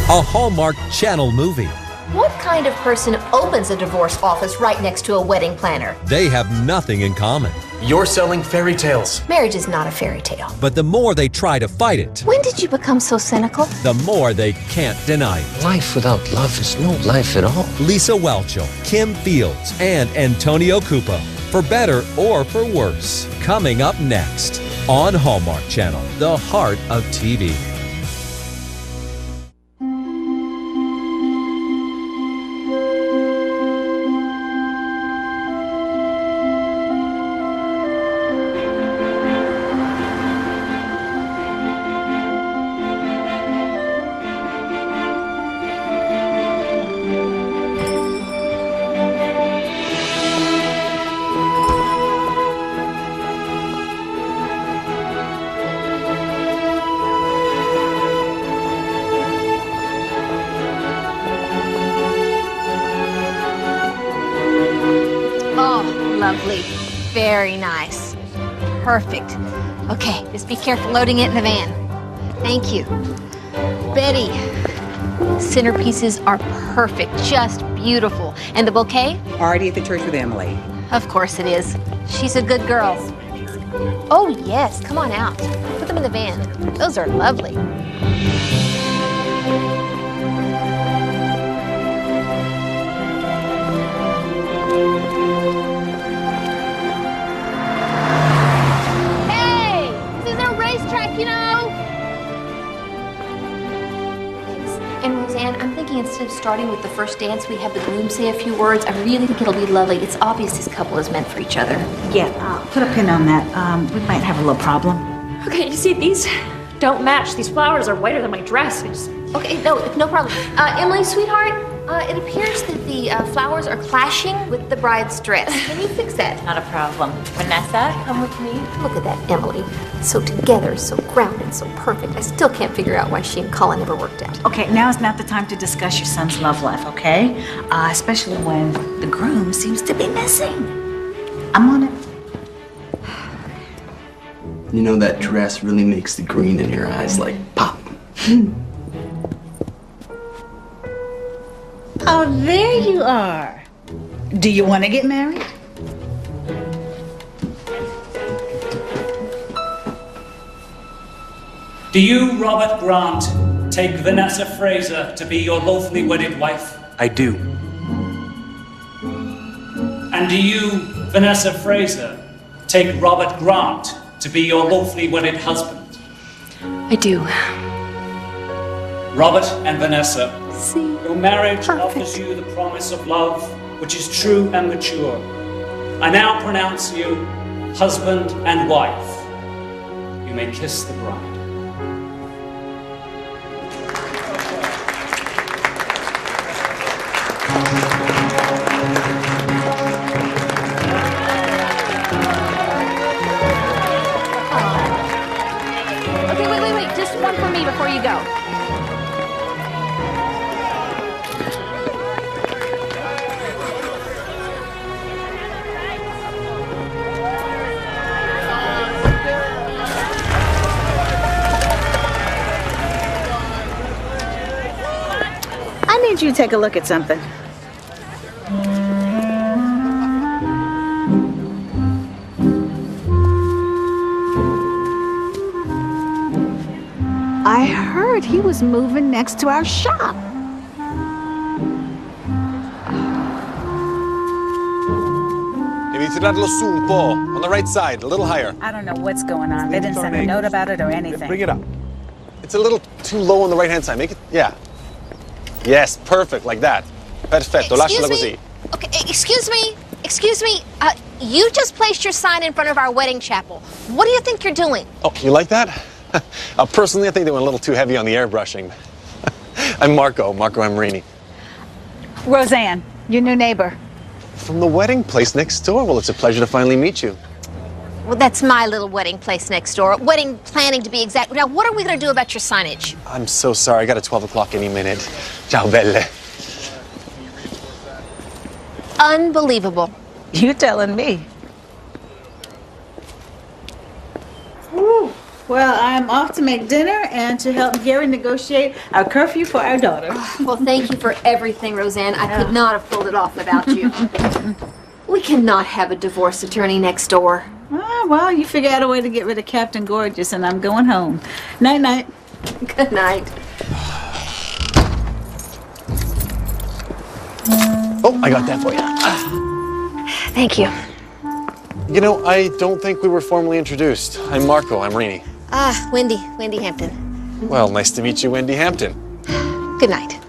a Hallmark Channel movie. What kind of person opens a divorce office right next to a wedding planner? They have nothing in common. You're selling fairy tales. Marriage is not a fairy tale. But the more they try to fight it, When did you become so cynical? the more they can't deny it. Life without love is no life at all. Lisa Whelchel, Kim Fields, and Antonio Cupo. For better or for worse. Coming up next on Hallmark Channel, the heart of TV. Lovely. Very nice. Perfect. Okay, just be careful loading it in the van. Thank you. Betty, centerpieces are perfect, just beautiful. And the bouquet? Already at the church with Emily. Of course it is. She's a good girl. Oh, yes, come on out. Put them in the van. Those are lovely. And Roseanne, I'm thinking instead of starting with the first dance, we have the groom say a few words. I really think it'll be lovely. It's obvious this couple is meant for each other. Yeah, put a pin on that. We might have a little problem. Okay, you see, these don't match. These flowers are whiter than my dress. Okay, no problem. Emily, sweetheart, it appears that the flowers are clashing with the bride's dress. Can you fix that? Not a problem. Vanessa, come with me. Look at that, Emily. So together, so grounded, so perfect. I still can't figure out why she and Colin never worked out. Okay, now is not the time to discuss your son's love life, okay? Especially when the groom seems to be missing. I'm on it. You know, that dress really makes the green in your eyes like pop. Oh, there you are. Do you want to get married? Do you, Robert Grant, take Vanessa Fraser to be your lawfully wedded wife? I do. And do you, Vanessa Fraser, take Robert Grant to be your lawfully wedded husband? I do. Robert and Vanessa, See? your marriage Perfect. offers you the promise of love, which is true and mature. I now pronounce you husband and wife. You may kiss the bride. Okay, wait. Just one for me before you go. I need you to take a look at something. I heard he was moving next to our shop. Devi tirarlo su un po', on the right side, a little higher. I don't know what's going on. They didn't send a note about it or anything. Bring it up. It's a little too low on the right-hand side. Make it, yeah. Yes, perfect, like that. Perfetto, lasciala così. Okay, excuse me. You just placed your sign in front of our wedding chapel. What do you think you're doing? Oh, you like that? Personally, I think they went a little too heavy on the airbrushing. I'm Marco Amrini. Roseanne, your new neighbor. From the wedding place next door. Well, it's a pleasure to finally meet you. Well, that's my little wedding place next door. Wedding planning, to be exact. Now, what are we going to do about your signage? I'm so sorry. I got a 12 o'clock any minute. Ciao, belle. Unbelievable. You telling me? Well, I'm off to make dinner and to help Gary negotiate our curfew for our daughter. Well, thank you for everything, Roseanne. I could not have pulled it off without you. We cannot have a divorce attorney next door. Ah, well, you figure out a way to get rid of Captain Gorgeous, and I'm going home. Night-night. Good night. Oh, I got that for you. Thank you. You know, I don't think we were formally introduced. I'm Marco. I'm Rini. Wendy Hampton. Well, nice to meet you, Wendy Hampton. Good night.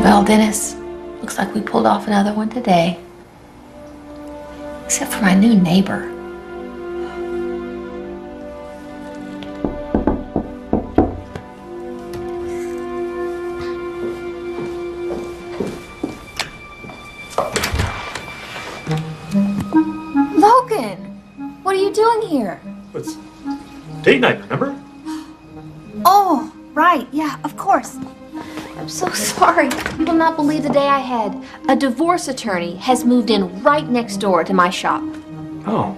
Well, Dennis, looks like we pulled off another one today. Except for my new neighbor. Logan! What are you doing here? It's date night, remember? Oh, right, yeah, of course. I'm so sorry. You will not believe the day I had. A divorce attorney has moved in right next door to my shop. Oh.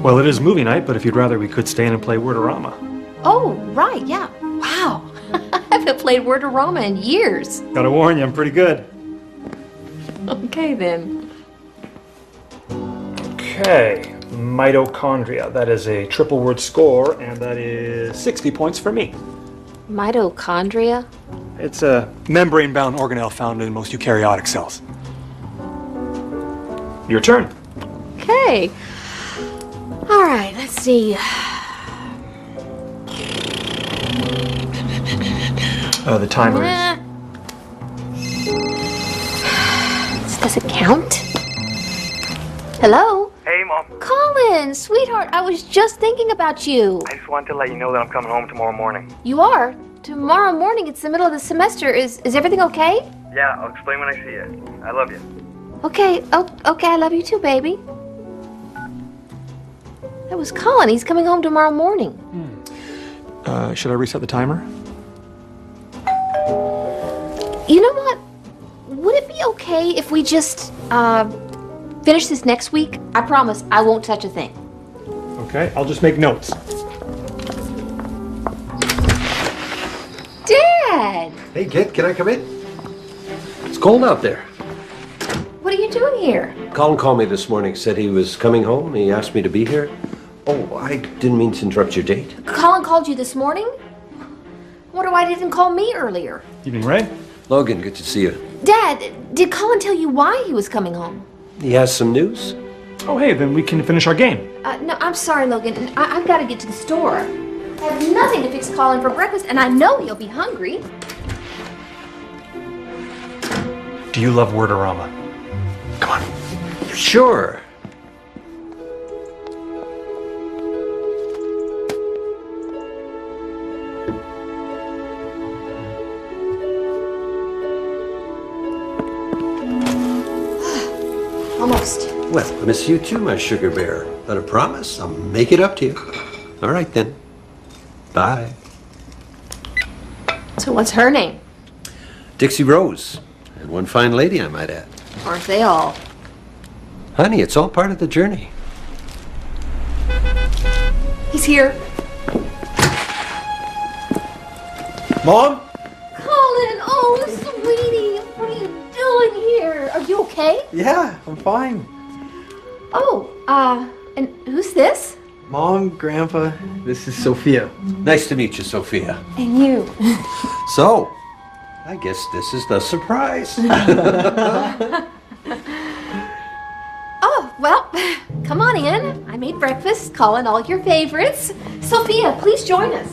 Well, it is movie night, but if you'd rather, we could stay in and play Wordorama. Oh, right, yeah. Wow. I haven't played Wordorama in years. Gotta warn you, I'm pretty good. Okay, then. Okay. Mitochondria. That is a triple word score, and that is 60 points for me. Mitochondria? It's a membrane-bound organelle found in most eukaryotic cells. Your turn. Okay. All right, let's see. The timer is... Does it count? Hello? Hey, Mom. Colin, sweetheart, I was just thinking about you. I just wanted to let you know that I'm coming home tomorrow morning. You are? Tomorrow morning, it's the middle of the semester. Is everything okay? Yeah, I'll explain when I see you. I love you. Okay, okay, I love you too, baby. That was Colin. He's coming home tomorrow morning. Should I reset the timer? You know what? Would it be okay if we just, finish this next week? I promise I won't touch a thing. Okay, I'll just make notes. Dad! Hey, kid, can I come in? It's cold out there. What are you doing here? Colin called me this morning, said he was coming home. He asked me to be here. Oh, I didn't mean to interrupt your date. Colin called you this morning? Wonder why he didn't call me earlier. Evening, Ray. Logan, good to see you. Dad, did Colin tell you why he was coming home? He has some news? Oh, hey, then we can finish our game. No, I'm sorry, Logan. I've got to get to the store. I have nothing to fix Colin for breakfast, and I know he'll be hungry. Do you love Wordorama? Come on. Sure. Almost. Well, I miss you too, my sugar bear. But I promise I'll make it up to you. All right, then. Bye. So what's her name? Dixie Rose. And one fine lady, I might add. Aren't they all? Honey, it's all part of the journey. He's here. Mom? Colin, oh, sweetie. What are you doing here? Are you okay? Yeah, I'm fine. Oh, and who's this? Mom, Grandpa, this is Sophia. Nice to meet you, Sophia. And you. So, I guess this is the surprise. Oh, well, come on in. I made breakfast, calling all your favorites. Sophia, please join us.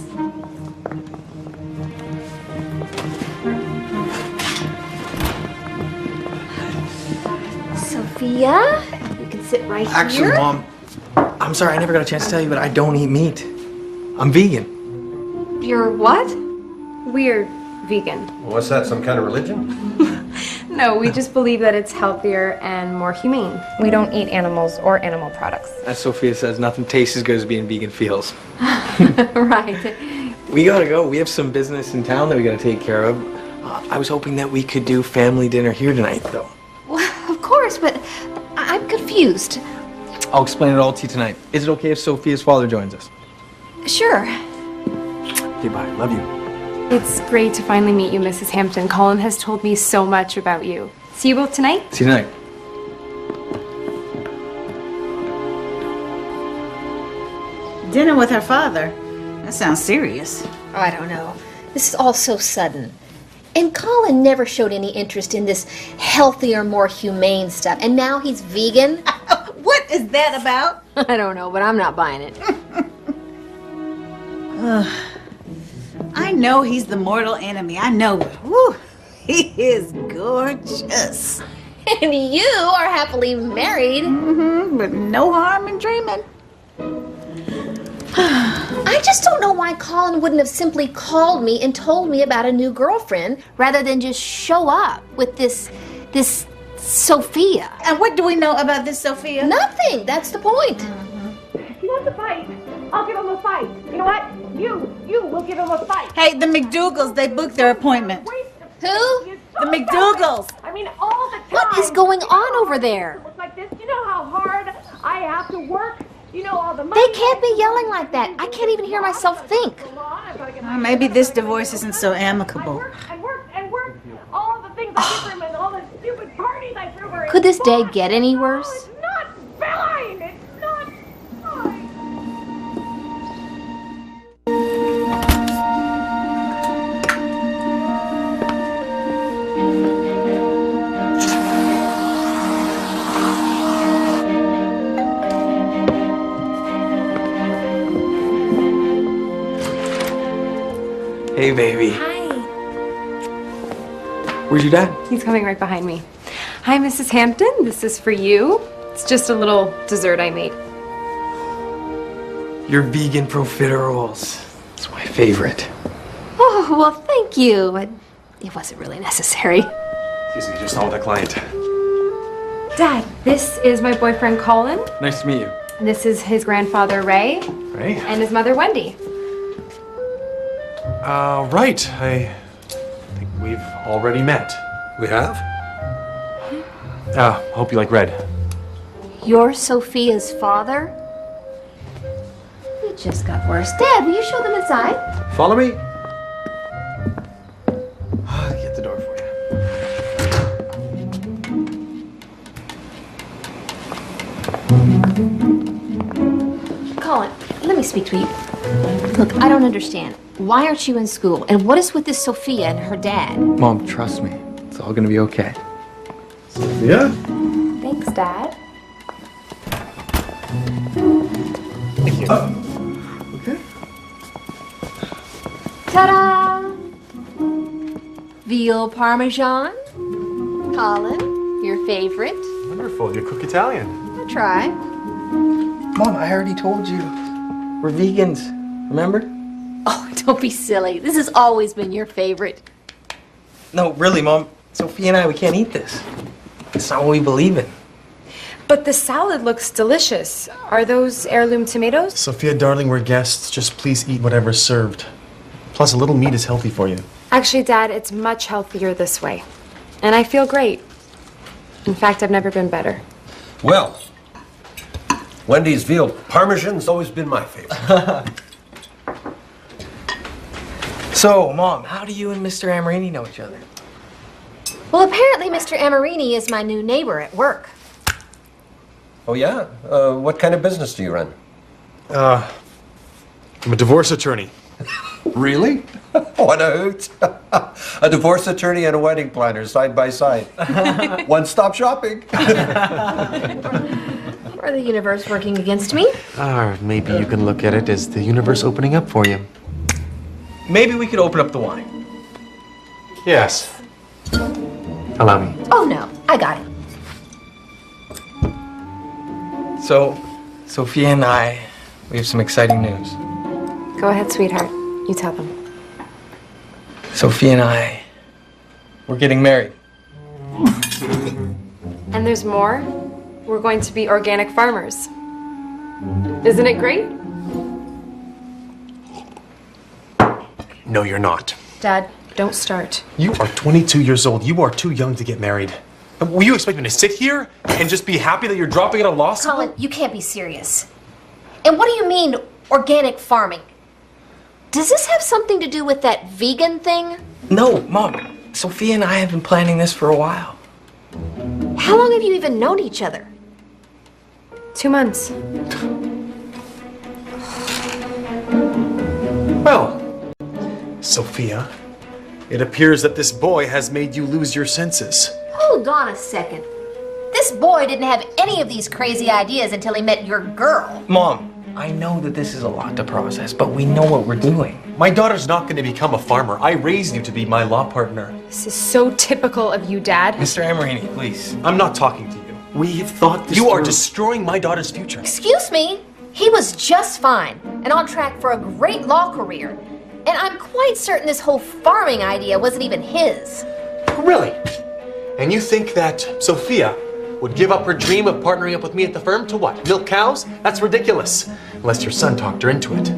Sophia, you can sit right Actually, here. Mom, I'm sorry, I never got a chance to tell you, but I don't eat meat. I'm vegan. You're what? Weird vegan. What's that, some kind of religion? No, we just believe that it's healthier and more humane. We don't eat animals or animal products. As Sophia says, nothing tastes as good as being vegan feels. Right. We gotta go. We have some business in town that we gotta take care of. I was hoping that we could do family dinner here tonight, though. Well, of course, but I'm confused. I'll explain it all to you tonight. Is it okay if Sophia's father joins us? Sure. Okay, bye. Love you. It's great to finally meet you, Mrs. Hampton. Colin has told me so much about you. See you both tonight? See you tonight. Dinner with her father? That sounds serious. I don't know. This is all so sudden. And Colin never showed any interest in this healthier, more humane stuff. And now he's vegan? What is that about? I don't know, but I'm not buying it. I know he's the mortal enemy. I know it. Woo, he is gorgeous. And you are happily married. But no harm in dreaming. I just don't know why Colin wouldn't have simply called me and told me about a new girlfriend rather than just show up with this Sophia. And what do we know about this Sophia? Nothing. That's the point. If he wants a fight, I'll give him a fight. You know what? You will give him a fight. Hey, the McDougals, they booked their appointment. Who? The McDougals. I mean, all the time. What is going on over there? Look like this. You know how hard I have to work? You know all the money. They can't be yelling like that. I can't even hear myself think. Maybe this divorce isn't so amicable. And work. All the things I did for him and all the stupid parties I threw her in. Could this day get any worse? It's not fine. It's not fine. Hey, baby. Hi. Where's your dad? He's coming right behind me. Hi, Mrs. Hampton. This is for you. It's just a little dessert I made. Your vegan profiteroles. It's my favorite. Oh, well, thank you. But it wasn't really necessary. Excuse me, just on with a client. Dad, this is my boyfriend Colin. Nice to meet you. This is his grandfather Ray. Ray? And his mother Wendy. Right. I think we've already met. We have? Hope you like red. You're Sophia's father? It just got worse. Dad, will you show them inside? Follow me? I'll get the door for you. Colin, let me speak to you. Look, I don't understand. Why aren't you in school? And what is with this Sophia and her dad? Mom, trust me. It's all gonna be okay. Yeah? Thanks, Dad. Thank you. Okay. Ta-da! Veal Parmesan. Colin, your favorite. Wonderful. You cook Italian. I'll try. Mom, I already told you. We're vegans. Remember? Oh, don't be silly. This has always been your favorite. No, really, Mom. Sophia and I, we can't eat this. It's not what we believe in. But the salad looks delicious. Are those heirloom tomatoes? Sophia, darling, we're guests. Just please eat whatever's served. Plus, a little meat is healthy for you. Actually, Dad, it's much healthier this way. And I feel great. In fact, I've never been better. Well, Wendy's veal parmesan's always been my favorite. So, Mom, how do you and Mr. Amarini know each other? Well, apparently Mr. Amarini is my new neighbor at work. Oh, yeah? What kind of business do you run? I'm a divorce attorney. Really? What a hoot. A divorce attorney and a wedding planner side by side. One-stop shopping. Or the universe working against me. Or maybe you can look at it as the universe opening up for you. Maybe we could open up the wine. Yes. Allow me. Oh, no. I got it. So, Sophia and I, we have some exciting news. Go ahead, sweetheart. You tell them. Sophia and I, we're getting married. And there's more. We're going to be organic farmers. Isn't it great? No, you're not. Dad, don't start. You are 22 years old. You are too young to get married. Will you expect me to sit here and just be happy that you're dropping out of law school? Colin, you can't be serious. And what do you mean, organic farming? Does this have something to do with that vegan thing? No, Mom. Sophia and I have been planning this for a while. How long have you even known each other? 2 months. Well, Sophia, it appears that this boy has made you lose your senses. Hold on a second. This boy didn't have any of these crazy ideas until he met your girl. Mom, I know that this is a lot to process, but we know what we're doing. My daughter's not going to become a farmer. I raised you to be my law partner. This is so typical of you, Dad. Mr. Amorini, please. I'm not talking to you. We've thought this. You are destroying my daughter's future. Excuse me? He was just fine and on track for a great law career. And I'm quite certain this whole farming idea wasn't even his. Really? And you think that Sophia would give up her dream of partnering up with me at the firm to what? Milk cows? That's ridiculous. Unless your son talked her into it.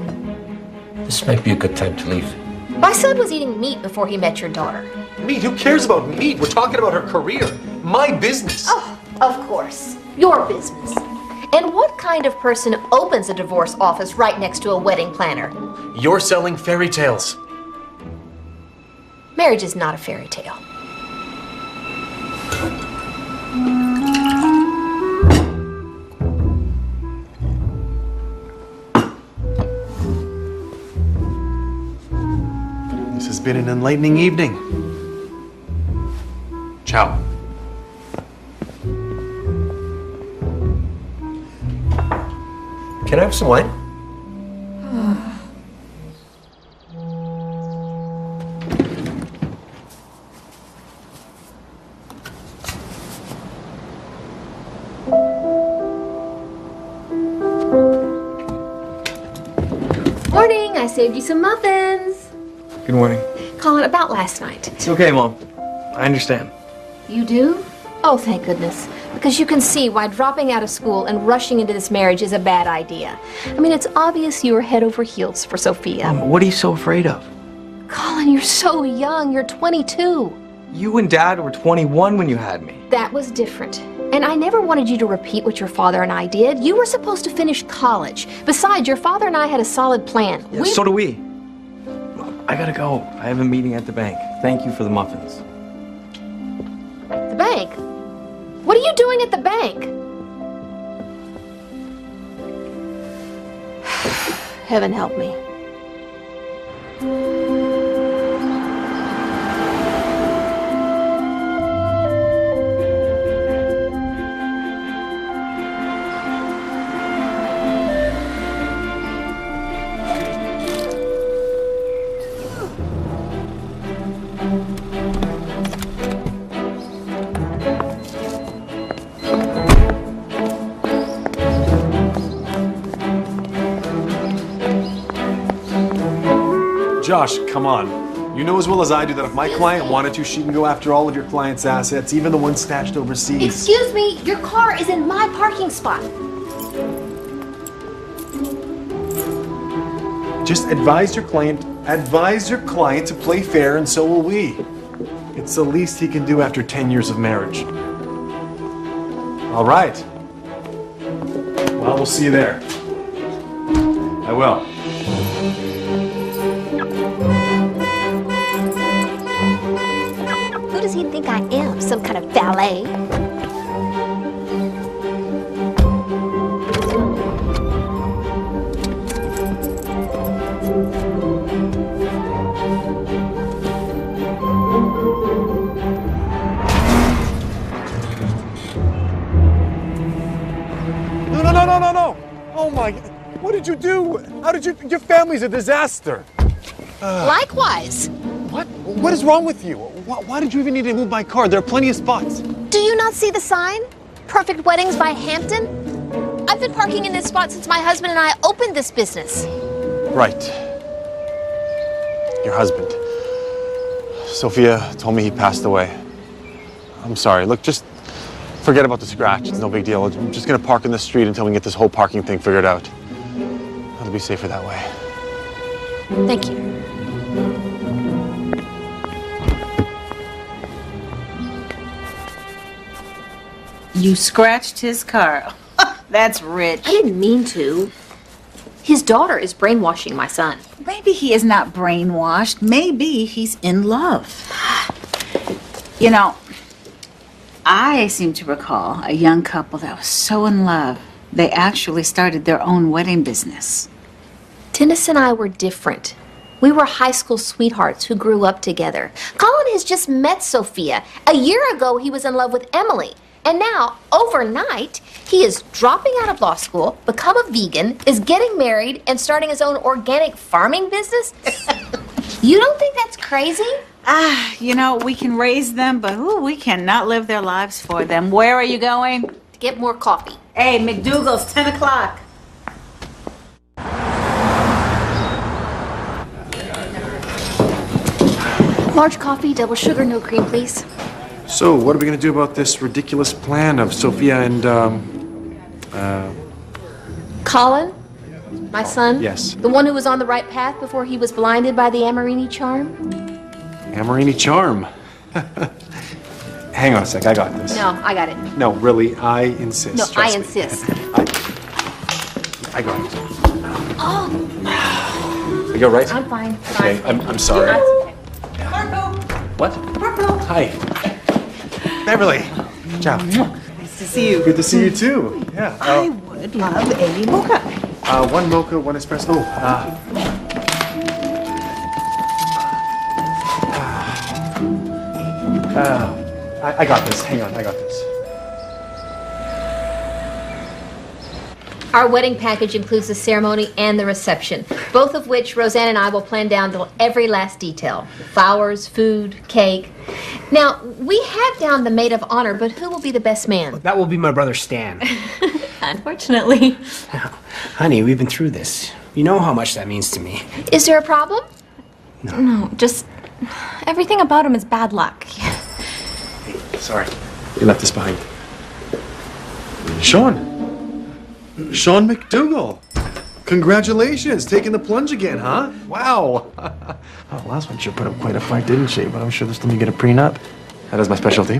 This might be a good time to leave. My son was eating meat before he met your daughter. Meat? Who cares about meat? We're talking about her career. My business. Oh, of course. Your business. And what kind of person opens a divorce office right next to a wedding planner? You're selling fairy tales. Marriage is not a fairy tale. This has been an enlightening evening. Ciao. Can I have some wine? Morning, I saved you some muffins. Good morning. Colin, about last night. It's okay, Mom. I understand. You do? Oh, thank goodness. Because you can see why dropping out of school and rushing into this marriage is a bad idea. I mean, it's obvious you were head over heels for Sophia. Mom, what are you so afraid of? Colin, you're so young. You're 22. You and Dad were 21 when you had me. That was different. And I never wanted you to repeat what your father and I did. You were supposed to finish college. Besides, your father and I had a solid plan. Yeah, so do we. I gotta go. I have a meeting at the bank. Thank you for the muffins. The bank? What are you doing at the bank? Heaven help me. Josh, come on. You know as well as I do that if my client wanted to, she can go after all of your client's assets, even the ones stashed overseas. Excuse me, your car is in my parking spot. Just advise your client to play fair, and so will we. It's the least he can do after 10 years of marriage. All right. Well, we'll see you there. I will. Who does he think I am? Some kind of valet? No. Oh my, what did you do? How did you, your family's a disaster. Likewise. What? What is wrong with you? Why did you even need to move my car? There are plenty of spots. Do you not see the sign? Perfect Weddings by Hampton? I've been parking in this spot since my husband and I opened this business. Right. Your husband. Sophia told me he passed away. I'm sorry. Look, just forget about the scratch. It's no big deal. I'm just gonna park in the street until we can get this whole parking thing figured out. It'll be safer that way. Thank you. You scratched his car. That's rich. I didn't mean to. His daughter is brainwashing my son. Maybe he is not brainwashed. Maybe he's in love. You know, I seem to recall a young couple that was so in love, they actually started their own wedding business. Dennis and I were different. We were high school sweethearts who grew up together. Colin has just met Sophia. A year ago, he was in love with Emily. And now, overnight, he is dropping out of law school, become a vegan, is getting married, and starting his own organic farming business? You don't think that's crazy? You know, we can raise them, but we cannot live their lives for them. Where are you going? To get more coffee. Hey, McDougal's 10 o'clock. Large coffee, double sugar, no cream, please. So, what are we going to do about this ridiculous plan of Sophia and, Colin, my son? Yes. The one who was on the right path before he was blinded by the Amorini charm? Amorini charm? Hang on a sec, I got this. No, I got it. No, really, I insist. No, I Trust me. insist. I got it. Oh, Are you all right? I'm fine. Okay, I'm sorry. That's okay. What? Hi. Beverly. Ciao. Nice to see you. Good to see you too. Yeah. I would love a mocha. One mocha, one espresso. I got this. Hang on, I got this. Our wedding package includes the ceremony and the reception, both of which Roseanne and I will plan down to every last detail. Flowers, food, cake. Now, we have down the maid of honor, but who will be the best man? That will be my brother Stan. Unfortunately. Honey, we've been through this. You know how much that means to me. Is there a problem? No, just everything about him is bad luck. Sorry, you left this behind. Sean McDougal. Congratulations, taking the plunge again, huh? Wow. Oh, last one sure put up quite a fight, didn't she? But I'm sure this time you get a prenup. That is my specialty.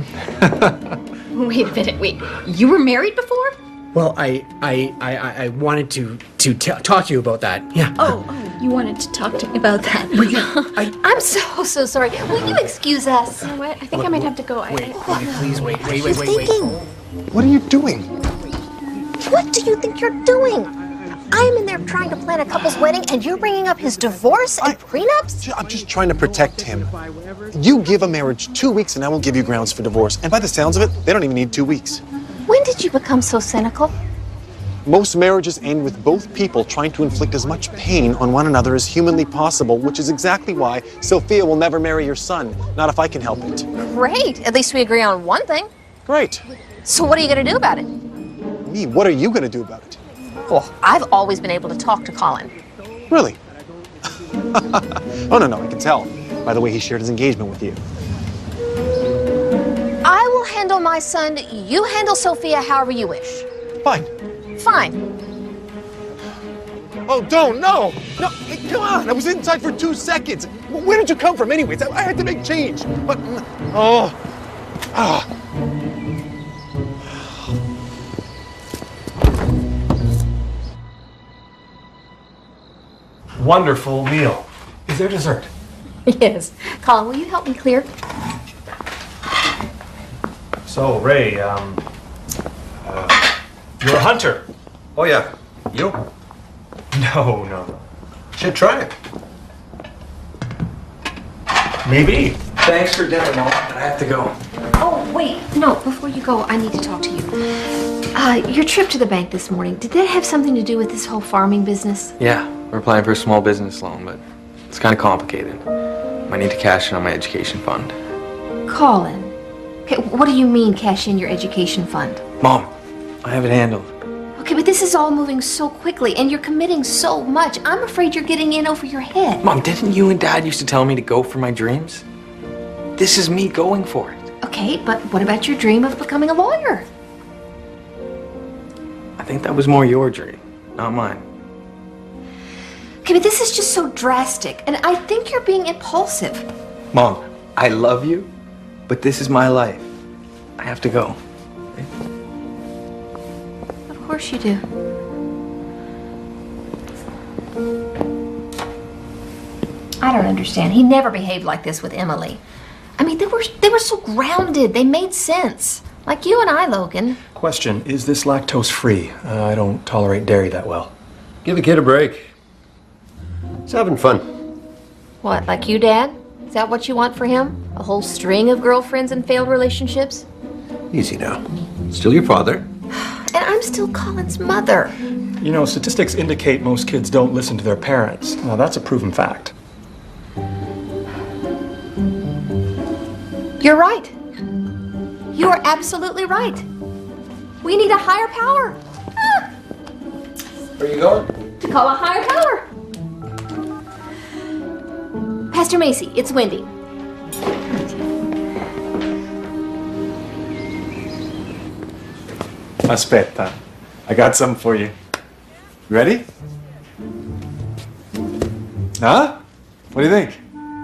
Wait a minute, wait. You were married before? Well, I wanted to talk to you about that. Yeah. Oh, you wanted to talk to me about that. I'm so sorry. Will you excuse us? You know what? I think I might have to go. Please wait. What are you doing? What do you think you're doing? I'm in there trying to plan a couple's wedding, and you're bringing up his divorce and prenups? I'm just trying to protect him. You give a marriage 2 weeks and I will give you grounds for divorce. And by the sounds of it, they don't even need 2 weeks. When did you become so cynical? Most marriages end with both people trying to inflict as much pain on one another as humanly possible, which is exactly why Sophia will never marry your son. Not if I can help it. Great. At least we agree on one thing. Great. So what are you going to do about it? Me, what are you going to do about it? Well, I've always been able to talk to Colin. Really? Oh, no, I can tell by the way he shared his engagement with you. I will handle my son. You handle Sophia however you wish. Fine. Fine. Oh, don't, no! No, come on, I was inside for 2 seconds. Where did you come from anyways? I had to make change. But, Wonderful meal. Is there dessert? Yes. Colin, will you help me clear? So, Ray, you're a hunter. Oh, yeah. You? No. Should try it. Maybe. Thanks for dinner, Mom, but I have to go. Oh, wait. No, before you go, I need to talk to you. Your trip to the bank this morning, did that have something to do with this whole farming business? Yeah, we're applying for a small business loan, but it's kind of complicated. I need to cash in on my education fund. Colin. Okay, what do you mean cash in your education fund? Mom, I have it handled. Okay, but this is all moving so quickly, and you're committing so much. I'm afraid you're getting in over your head. Mom, didn't you and Dad used to tell me to go for my dreams? This is me going for it. Okay, but what about your dream of becoming a lawyer? I think that was more your dream, not mine. Okay, but this is just so drastic, and I think you're being impulsive. Mom, I love you, but this is my life. I have to go. Of course you do. I don't understand. He never behaved like this with Emily. I mean, they were so grounded. They made sense. Like you and I, Logan. Question, is this lactose free? I don't tolerate dairy that well. Give the kid a break. He's having fun. What, like you, Dad? Is that what you want for him? A whole string of girlfriends and failed relationships? Easy now. Still your father. And I'm still Colin's mother. You know, statistics indicate most kids don't listen to their parents. Now, that's a proven fact. You're right. You are absolutely right. We need a higher power. Ah, Where are you going? to call a higher power. Pastor Macy, it's Wendy. Aspetta. I got something for you. You ready? Huh? What do you think?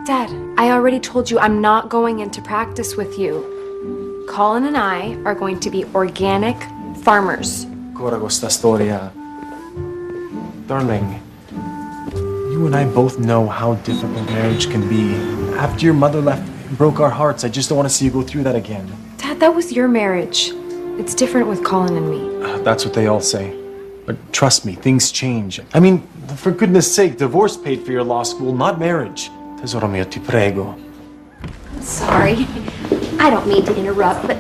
Dad, I already told you I'm not going into practice with you. Colin and I are going to be organic farmers. Ancora questa storia. Darling, you and I both know how difficult marriage can be. After your mother left, it broke our hearts. I just don't want to see you go through that again. Dad, that was your marriage. It's different with Colin and me. That's what they all say. But trust me, things change. I mean, for goodness sake, divorce paid for your law school, not marriage. Tesoro mio, ti prego. Sorry. I don't mean to interrupt, but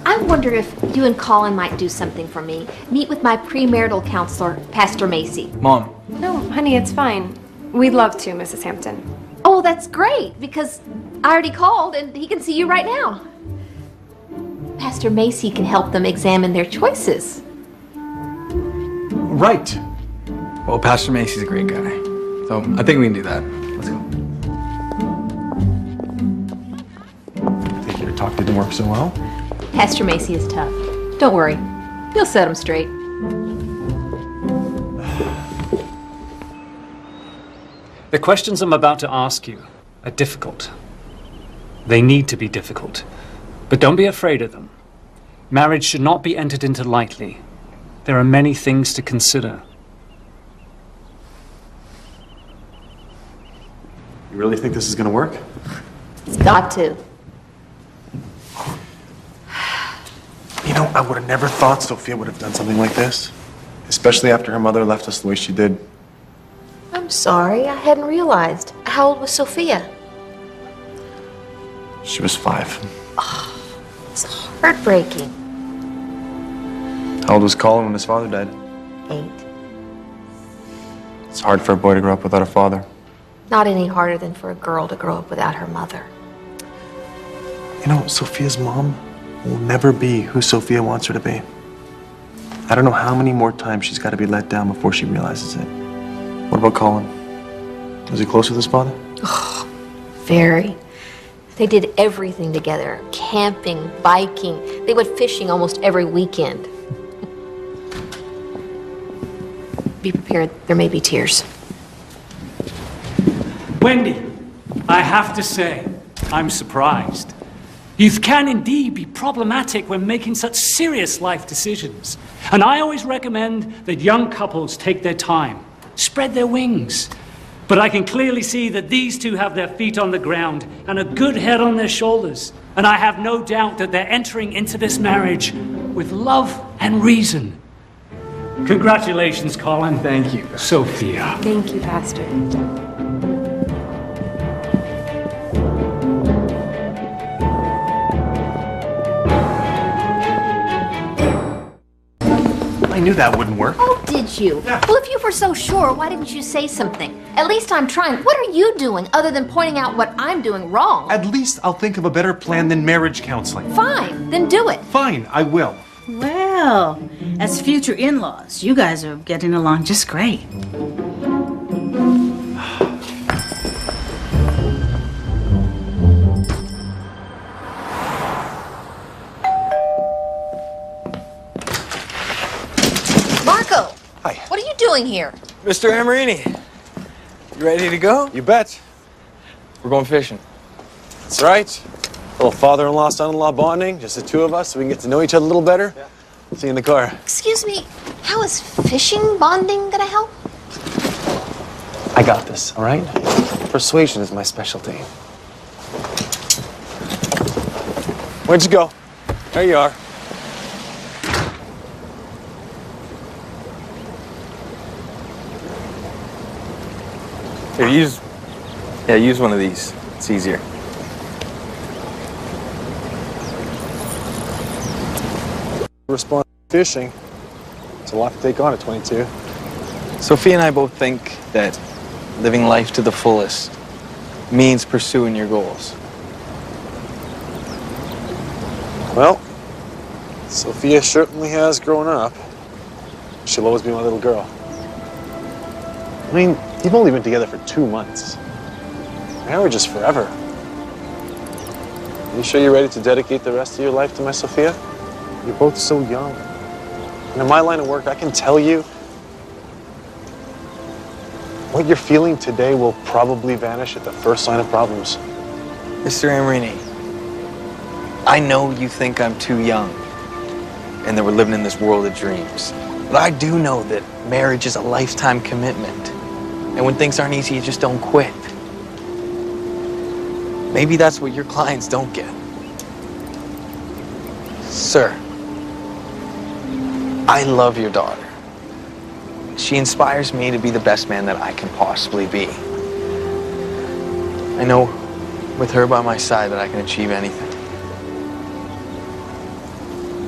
I wonder if you and Colin might do something for me. Meet with my premarital counselor, Pastor Macy. Mom. No, honey, it's fine. We'd love to, Mrs. Hampton. Oh, that's great, because I already called and he can see you right now. Pastor Macy can help them examine their choices. Right. Well, Pastor Macy's a great guy. So I think we can do that. Let's go. I think your talk didn't work so well. Pastor Macy is tough. Don't worry. He'll set them straight. The questions I'm about to ask you are difficult. They need to be difficult. But don't be afraid of them. Marriage should not be entered into lightly. There are many things to consider. You really think this is going to work? It's got to. You know, I would have never thought Sophia would have done something like this. Especially after her mother left us the way she did. I'm sorry, I hadn't realized. How old was Sophia? She was 5. Oh, it's heartbreaking. How old was Colin when his father died? 8. It's hard for a boy to grow up without a father. Not any harder than for a girl to grow up without her mother. You know, Sophia's mom will never be who Sophia wants her to be. I don't know how many more times she's got to be let down before she realizes it. What about Colin? Was he close with his father? Oh, very. They did everything together. Camping, biking. They went fishing almost every weekend. Be prepared, there may be tears. Wendy, I have to say, I'm surprised. Youth can indeed be problematic when making such serious life decisions. And I always recommend that young couples take their time, spread their wings. But I can clearly see that these two have their feet on the ground and a good head on their shoulders. And I have no doubt that they're entering into this marriage with love and reason. Congratulations, Colin. Thank you. Sophia. Thank you, Pastor. I knew that wouldn't work. Oh, did you? Yeah. Well, if you were so sure, why didn't you say something? At least I'm trying. What are you doing other than pointing out what I'm doing wrong? At least I'll think of a better plan than marriage counseling. Fine, then do it. Fine, I will. Well, as future in-laws, you guys are getting along just great. doing here? Mr. Amarini, you ready to go? You bet. We're going fishing. That's right. A little father-in-law, son-in-law bonding, just the two of us, so we can get to know each other a little better. Yeah. See you in the car. Excuse me, how is fishing bonding gonna help? I got this, all right? Persuasion is my specialty. Where'd you go? There you are. Here, use one of these. It's easier. Respond to fishing. It's a lot to take on at 22. Sophia and I both think that living life to the fullest means pursuing your goals. Well, Sophia certainly has grown up. She'll always be my little girl. I mean, you've only been together for 2 months. Marriage is forever. Are you sure you're ready to dedicate the rest of your life to my Sophia? You're both so young. And in my line of work, I can tell you what you're feeling today will probably vanish at the first sign of problems. Mr. Amarini, I know you think I'm too young and that we're living in this world of dreams. But I do know that marriage is a lifetime commitment. And when things aren't easy, you just don't quit. Maybe that's what your clients don't get. Sir, I love your daughter. She inspires me to be the best man that I can possibly be. I know with her by my side that I can achieve anything.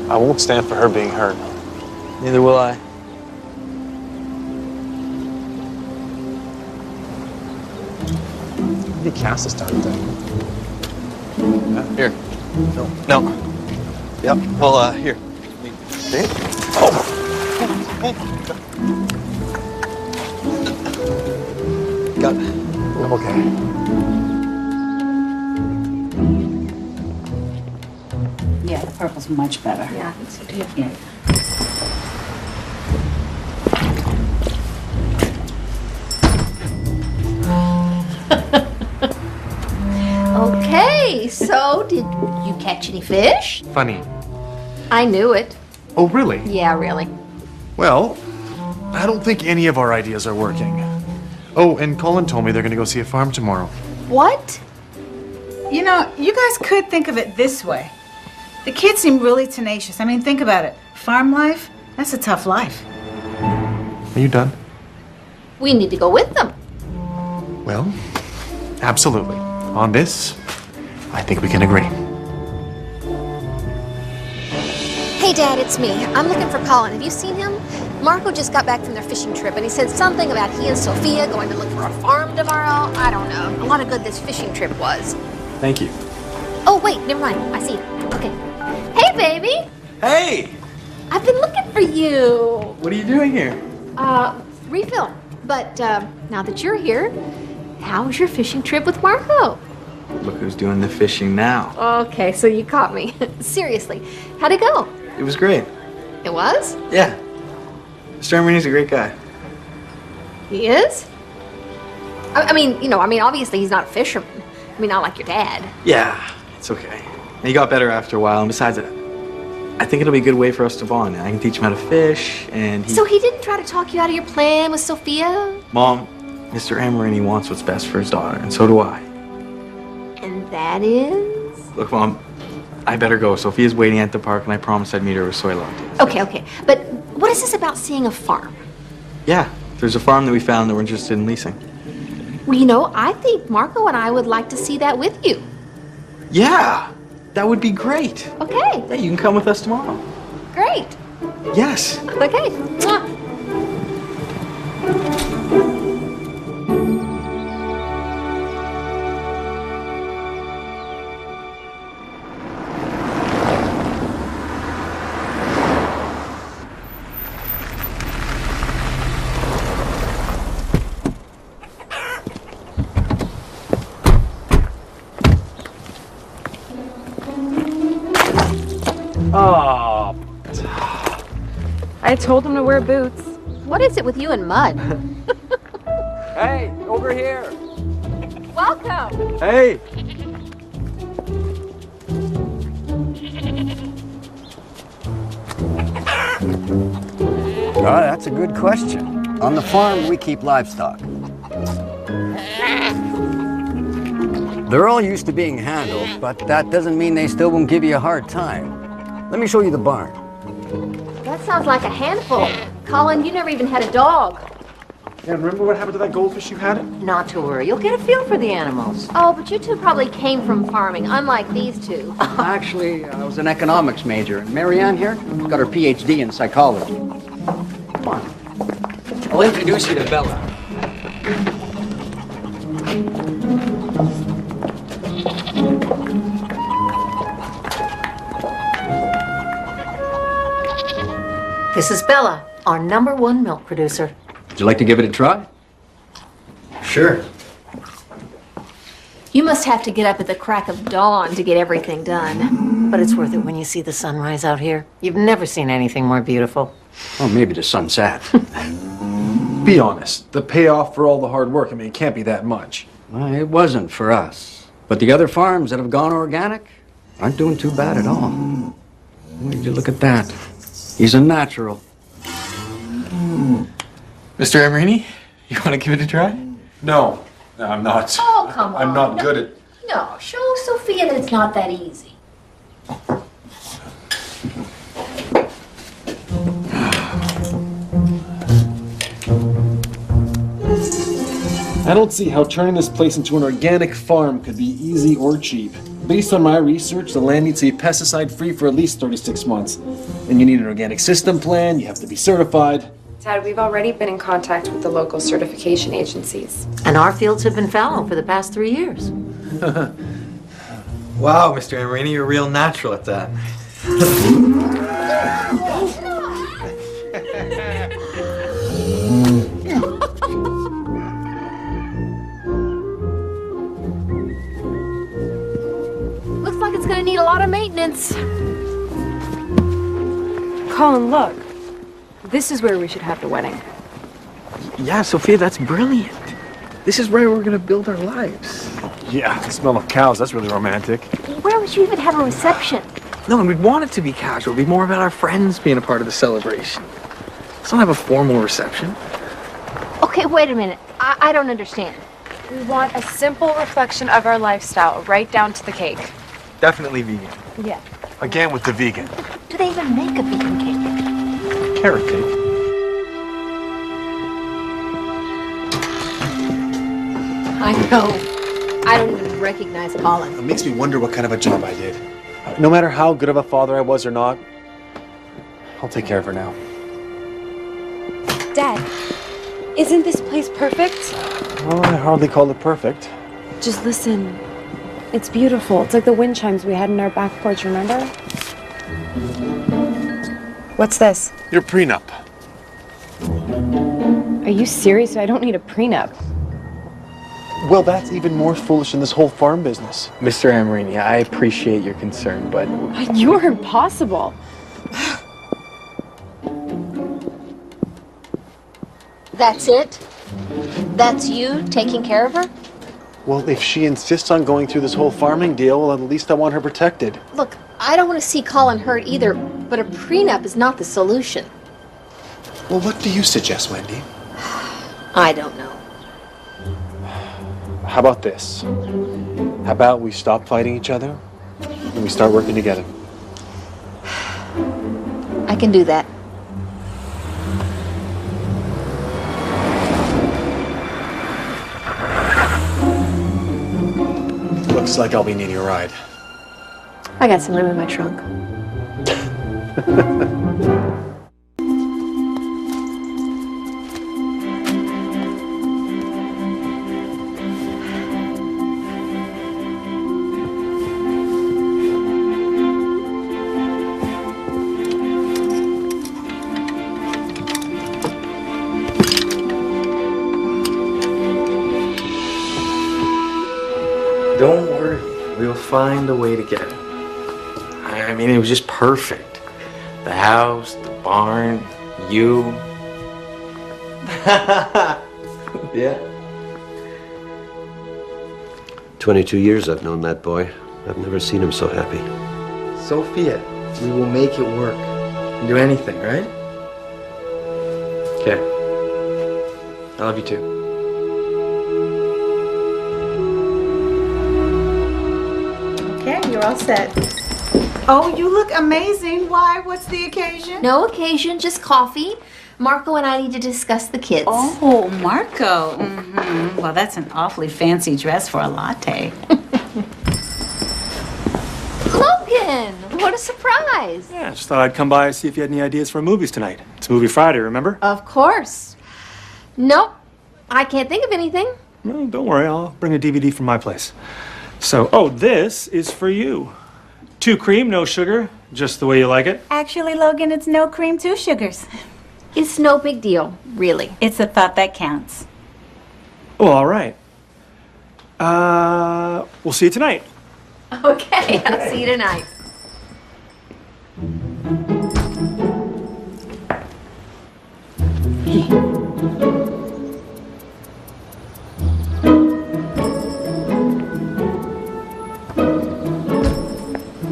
I won't stand for her being hurt. Neither will I. Maybe cast this down then. Here. No. Yep. Well, here. See? Oh. Got it. I'm okay. Yeah, the purple's much better. Yeah, I think so too. Yeah. Okay, so did you catch any fish? Funny. I knew it. Oh, really? Yeah, really. Well, I don't think any of our ideas are working. Oh, and Colin told me they're going to go see a farm tomorrow. What? You know, you guys could think of it this way. The kids seem really tenacious. I mean, think about it. Farm life, that's a tough life. Are you done? We need to go with them. Well, absolutely. On this, I think we can agree. Hey, Dad, it's me. I'm looking for Colin. Have you seen him? Marco just got back from their fishing trip, and he said something about he and Sophia going to look for a farm tomorrow. I don't know. A lot of good this fishing trip was. Thank you. Oh, wait, never mind. I see him. Okay. Hey, baby. Hey! I've been looking for you. What are you doing here? Refill. But now that you're here, how was your fishing trip with Marco? Look who's doing the fishing now. Okay, so you caught me. Seriously, how'd it go? It was great. It was? Yeah. Mr. Armini's a great guy. He is? I mean, obviously he's not a fisherman. I mean, not like your dad. Yeah, it's okay. He got better after a while, and besides, I think it'll be a good way for us to bond. I can teach him how to fish, and he... So he didn't try to talk you out of your plan with Sophia? Mom, Mr. Amarini wants what's best for his daughter, and so do I. And that is? Look, Mom, I better go. Sophia's waiting at the park, and I promised I'd meet her with soy lattes. Okay. But what is this about seeing a farm? Yeah, there's a farm that we found that we're interested in leasing. Well, I think Marco and I would like to see that with you. Yeah, that would be great. Okay. Yeah, you can come with us tomorrow. Great. Yes. Okay. Mwah. I told him to wear boots. What is it with you and mud? Hey, over here. Welcome. Hey. Well, that's a good question. On the farm, we keep livestock. They're all used to being handled, but that doesn't mean they still won't give you a hard time. Let me show you the barn. That sounds like a handful. Colin, you never even had a dog. Yeah, remember what happened to that goldfish you had? Not to worry, you'll get a feel for the animals. Oh, but you two probably came from farming, unlike these two. Actually, I was an economics major, and Marianne here got her PhD in psychology. Come on. I'll introduce you to Bella. This is Bella, our #1 milk producer. Would you like to give it a try? Sure. You must have to get up at the crack of dawn to get everything done. But it's worth it when you see the sunrise out here. You've never seen anything more beautiful. Oh, maybe the sunset. Be honest. The payoff for all the hard work, I mean, it can't be that much. Well, it wasn't for us. But the other farms that have gone organic aren't doing too bad at all. Would you look at that? He's a natural. Mr. Amrini, you want to give it a try? No, I'm not. Oh, come on. I'm not good at... No, show Sophia that it's not that easy. I don't see how turning this place into an organic farm could be easy or cheap. Based on my research, the land needs to be pesticide-free for at least 36 months. And you need an organic system plan, you have to be certified. Dad, we've already been in contact with the local certification agencies. And our fields have been fallow for the past 3 years. Wow, Mr. Amrini, you're a real natural at that. Looks like it's gonna need a lot of maintenance. Colin, look. This is where we should have the wedding. Yeah, Sophia, that's brilliant. This is where we're gonna build our lives. Yeah, the smell of cows, that's really romantic. Where would you even have a reception? No, and we'd want it to be casual. It'd be more about our friends being a part of the celebration. Let's not have a formal reception. Okay, wait a minute. I don't understand. We want a simple reflection of our lifestyle, right down to the cake. Definitely vegan. Yeah. Again with the vegan. Do they even make a vegan cake? Carrot cake. I know. I don't even recognize Colin. It makes me wonder what kind of a job I did. No matter how good of a father I was or not, I'll take care of her now. Dad, isn't this place perfect? Well, I hardly call it perfect. Just listen. It's beautiful. It's like the wind chimes we had in our back porch, remember? What's this? Your prenup. Are you serious? I don't need a prenup. Well, that's even more foolish than this whole farm business. Mr. Amrini, I appreciate your concern, but... You're impossible. That's it? That's you taking care of her? Well, if she insists on going through this whole farming deal, well, at least I want her protected. Look, I don't want to see Colin hurt either, but a prenup is not the solution. Well, what do you suggest, Wendy? I don't know. How about this? How about we stop fighting each other and we start working together? I can do that. Looks like I'll be needing a ride. I got some room in my trunk. Don't worry, we'll find a way to get it. I mean, it was just perfect. The house, the barn, you. Yeah. 22 years I've known that boy. I've never seen him so happy. Sophia, we will make it work. We can do anything, right? Okay. I love you too. Okay, you're all set. Oh, you look amazing. Why? What's the occasion? No occasion, just coffee. Marco and I need to discuss the kids. Oh, Marco. Well, that's an awfully fancy dress for a latte. Logan, what a surprise. Yeah, just thought I'd come by and see if you had any ideas for movies tonight. It's Movie Friday, remember? Of course. Nope, I can't think of anything. No, don't worry, I'll bring a DVD from my place. So, oh, this is for you. 2 cream, no sugar, just the way you like it. Actually, Logan, it's no cream, 2 sugars. It's no big deal, really. It's the thought that counts. Oh, all right. We'll see you tonight. Okay, I'll see you tonight.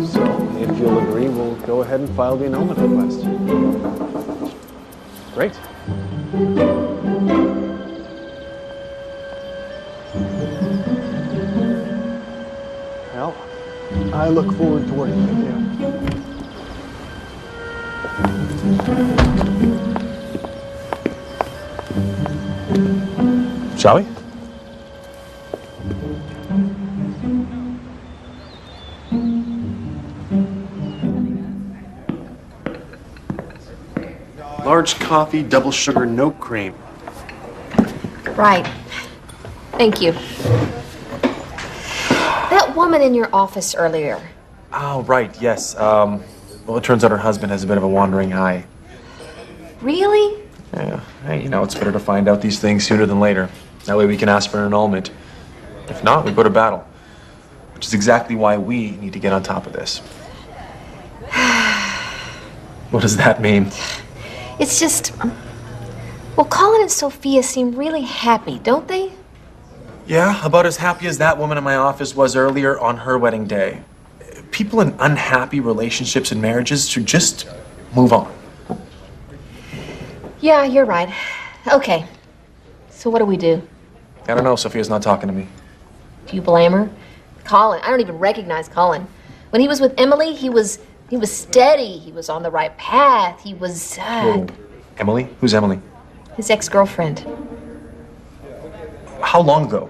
So, if you'll agree, we'll go ahead and file the annulment request. Great. Well, I look forward to working with you. Shall we? Large coffee, double sugar, no cream. Right. Thank you. That woman in your office earlier. Oh, right, yes. Well, it turns out her husband has a bit of a wandering eye. Really? Yeah, hey, you know, it's better to find out these things sooner than later. That way we can ask for an annulment. If not, we go to battle. Which is exactly why we need to get on top of this. What does that mean? It's just... Well, Colin and Sophia seem really happy, don't they? Yeah, about as happy as that woman in my office was earlier on her wedding day. People in unhappy relationships and marriages should just move on. Yeah, you're right. Okay. So what do we do? I don't know, Sophia's not talking to me. Do you blame her? Colin, I don't even recognize Colin. When he was with Emily, he was steady. He was on the right path. He was, Whoa. Emily? Who's Emily? his ex-girlfriend. How long ago?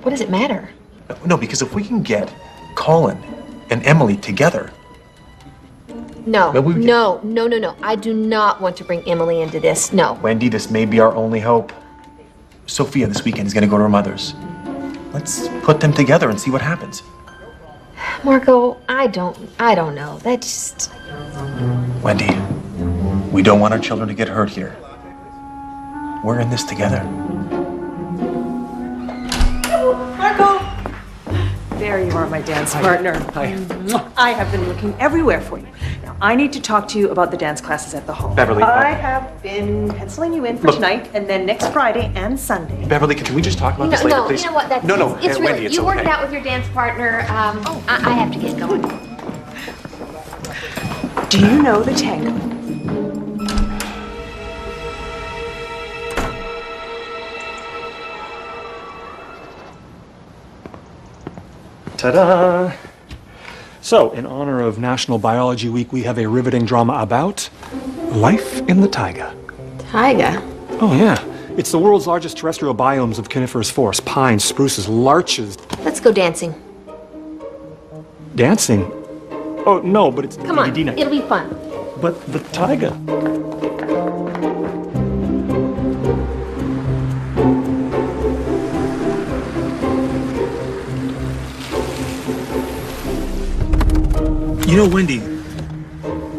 What does it matter? No, because if we can get Colin and Emily together. No, Well, we- no. I do not want to bring Emily into this. No. Wendy, this may be our only hope. Sophia this weekend is going to go to her mother's. Let's put them together and see what happens. Marco, I don't know. That just... Wendy, we don't want our children to get hurt here. We're in this together. Marco! There you are, my dance partner. Hi. I have been looking everywhere for you. Now, I need to talk to you about the dance classes at the hall. Beverly, I have been penciling you in for Look. tonight and then next Friday and Sunday. Beverly, can we just talk about this later, No, please? you know what? That's No, it's really, Wendy, it's you work okay. it out with your dance partner. I have to get going. Do you know the tango? Ta-da! So, in honor of National Biology Week, we have a riveting drama about life in the taiga. Taiga? Oh, yeah. It's the world's largest terrestrial biomes of coniferous forest. Pines, spruces, larches. Let's go dancing. Dancing? Oh, no, but it's Come on, DVD night. it'll be fun. But the taiga. You know, Wendy,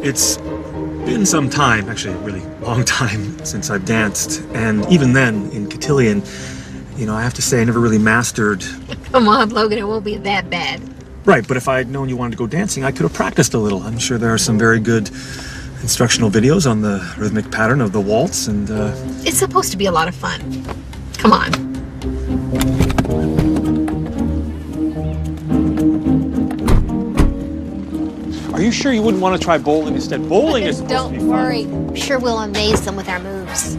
it's been some time, actually a really long time, since I've danced. And even then, in cotillion, you know, I have to say I never really mastered... Come on, Logan, it won't be that bad. Right, but if I had known you wanted to go dancing, I could have practiced a little. I'm sure there are some very good instructional videos on the rhythmic pattern of the waltz, and It's supposed to be a lot of fun. Come on. Are you sure you wouldn't want to try bowling instead? Bowling is supposed to be Don't worry. I'm sure we'll amaze them with our moves.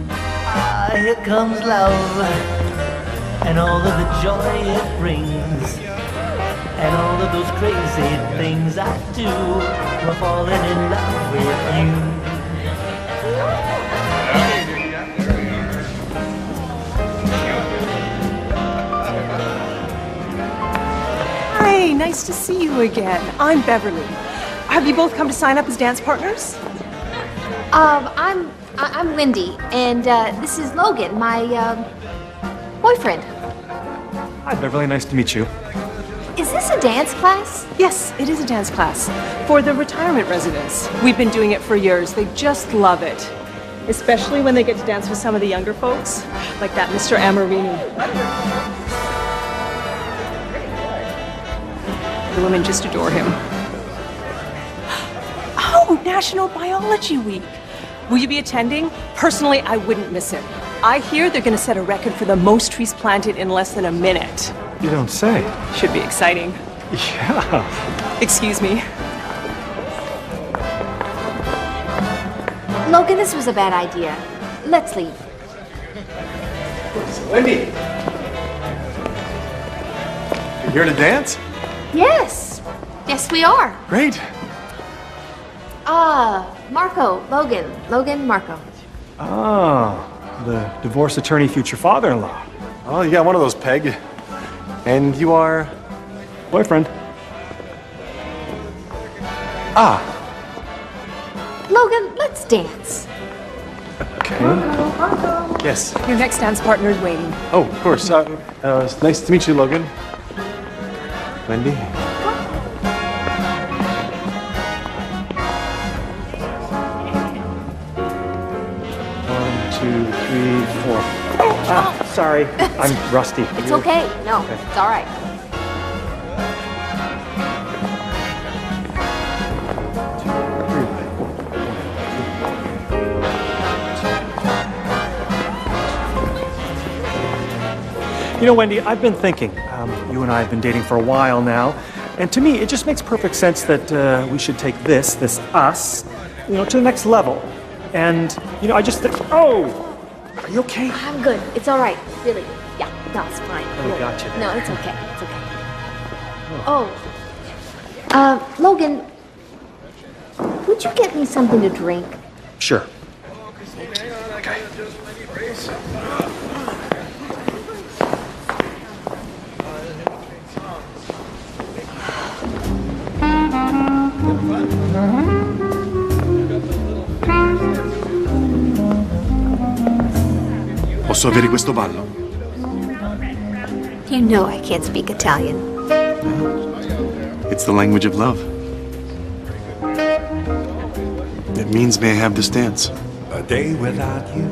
Here comes love, and all of the joy it brings, and all of those crazy things I do. We're falling in love with you. Hi, nice to see you again. I'm Beverly. Have you both come to sign up as dance partners? I'm Wendy, and this is Logan, my boyfriend. Hi, Beverly. Nice to meet you. Is this a dance class? Yes, it is a dance class for the retirement residents. We've been doing it for years. They just love it, especially when they get to dance with some of the younger folks, like that Mr. Amarini. The women just adore him. Oh, National Biology Week. Will you be attending? Personally, I wouldn't miss it. I hear they're going to set a record for the most trees planted in less than a minute. You don't say. Should be exciting. Yeah. Excuse me. Logan, this was a bad idea. Let's leave. Wendy! You here to dance? Yes. Yes, we are. Great. Marco, Logan, Marco. Ah, the divorce attorney, future father-in-law. Oh, you got one of those, Peg. And you are? Boyfriend. Ah. Logan, let's dance. Okay. Yes. Your next dance partner is waiting. Oh, of course. It's nice to meet you, Logan. Wendy. Sorry, I'm rusty. It's okay. No, it's all right. You know, Wendy, I've been thinking. You and I have been dating for a while now, and to me, it just makes perfect sense that we should take this us, to the next level. And I just think, oh. Are you okay? I'm good. It's all right. Really. Yeah. No, it's fine. Oh, gotcha. No, it's okay. It's okay. Logan, would you get me something to drink? Sure. Okay. Posso avere questo ballo? You know I can't speak Italian. It's the language of love. It means may I have this dance? A day without you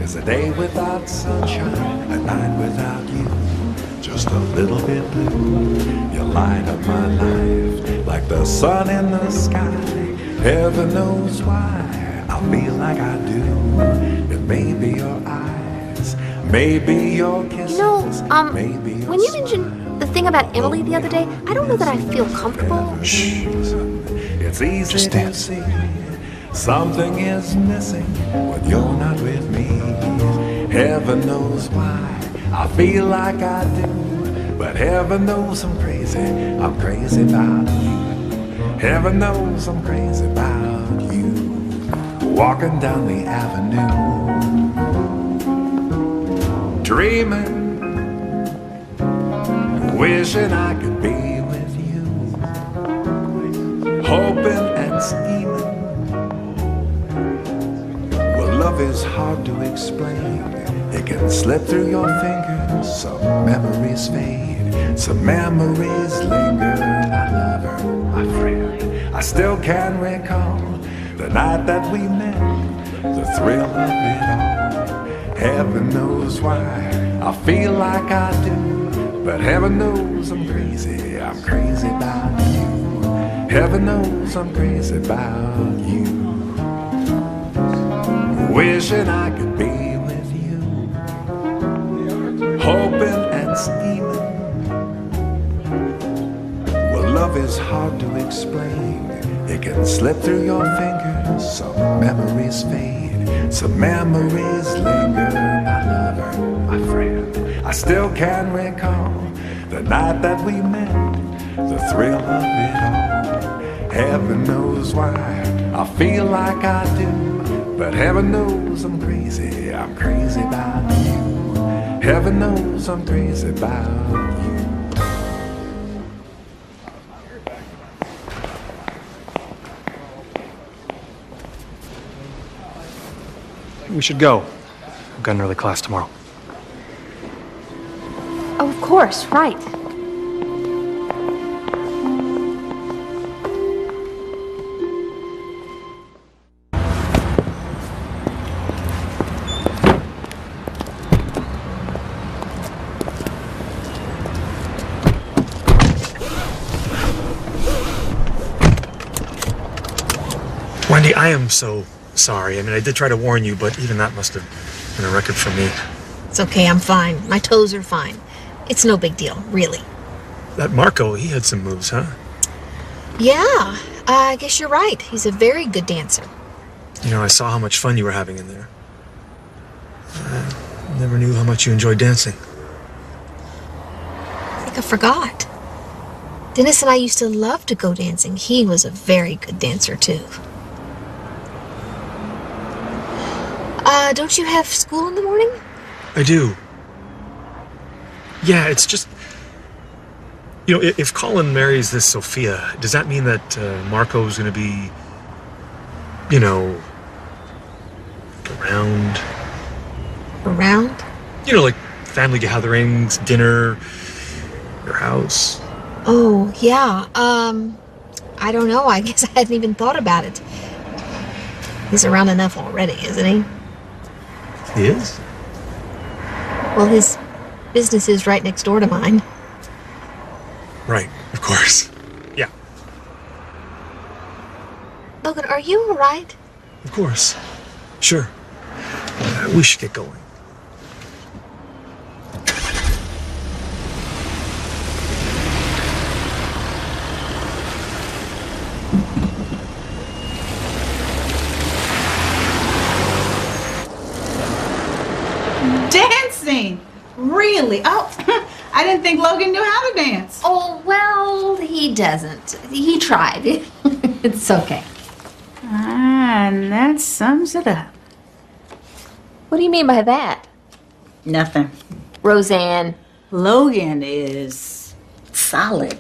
is a day without sunshine. A night without you, just a little bit blue. You light up my life like the sun in the sky. Heaven knows why I feel like I do. It may be your eyes, maybe your kisses. When you mentioned the thing about Emily the other day, I don't know that I feel comfortable. Shh. It's easy to see something is missing when you're not with me. Heaven knows why I feel like I do, but heaven knows I'm crazy about you. Heaven knows I'm crazy about you. Walking down the avenue, dreaming, wishing I could be with you, hoping and scheming. Well, love is hard to explain. It can slip through your fingers. Some memories fade, some memories linger. I love her, my friend. I still can recall the night that we met, the thrill of it all. Heaven knows why I feel like I do, but heaven knows I'm crazy about you. Heaven knows I'm crazy about you. wishing I could be with you, hoping and scheming. Well, love is hard to explain. It can slip through your fingers. Some memories fade, some memories linger. My lover, my friend, I still can recall the night that we met, the thrill of it all. Heaven knows why I feel like I do, but heaven knows I'm crazy about you. Heaven knows I'm crazy about you. We should go. I've got an early class tomorrow. Oh, of course, right. Wendy, I am so sorry. I mean, I did try to warn you, but even that must have been a record for me. It's okay, I'm fine. My toes are fine. It's no big deal, really. That Marco, he had some moves, huh? Yeah, I guess you're right. He's a very good dancer. You know, I saw how much fun you were having in there. I never knew how much you enjoyed dancing. I think I forgot. Dennis and I used to love to go dancing. He was a very good dancer, too. Don't you have school in the morning? I do. Yeah, it's just... You know, if Colin marries this Sophia, does that mean that Marco's gonna be, you know, around? Around? You know, like family gatherings, dinner, your house. Oh, yeah. I don't know. I guess I hadn't even thought about it. He's around enough already, isn't he? He is? Well, his business is right next door to mine. Right, of course. Yeah. Logan, are you all right? Of course. Sure. We should get going. Dancing? Really? Oh, I didn't think Logan knew how to dance. Oh, well, he doesn't. He tried. It's okay. Ah, and that sums it up. What do you mean by that? Nothing. Roseanne. Logan is solid.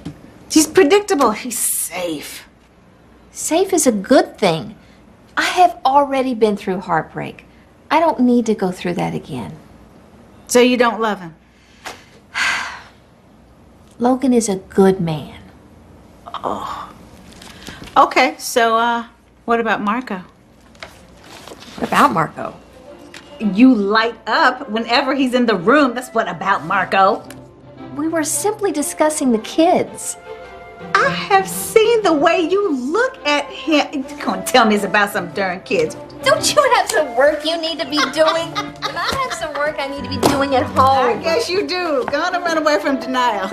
He's predictable. He's safe. Safe is a good thing. I have already been through heartbreak. I don't need to go through that again. So you don't love him? Logan is a good man. Oh. Okay, so, what about Marco? What about Marco? You light up whenever he's in the room. That's what about Marco. We were simply discussing the kids. I have seen the way you look at him. You're gonna tell me it's about some darn kids. Don't you have some work you need to be doing? And I have some work I need to be doing at home. I guess you do. Go on and run away from denial.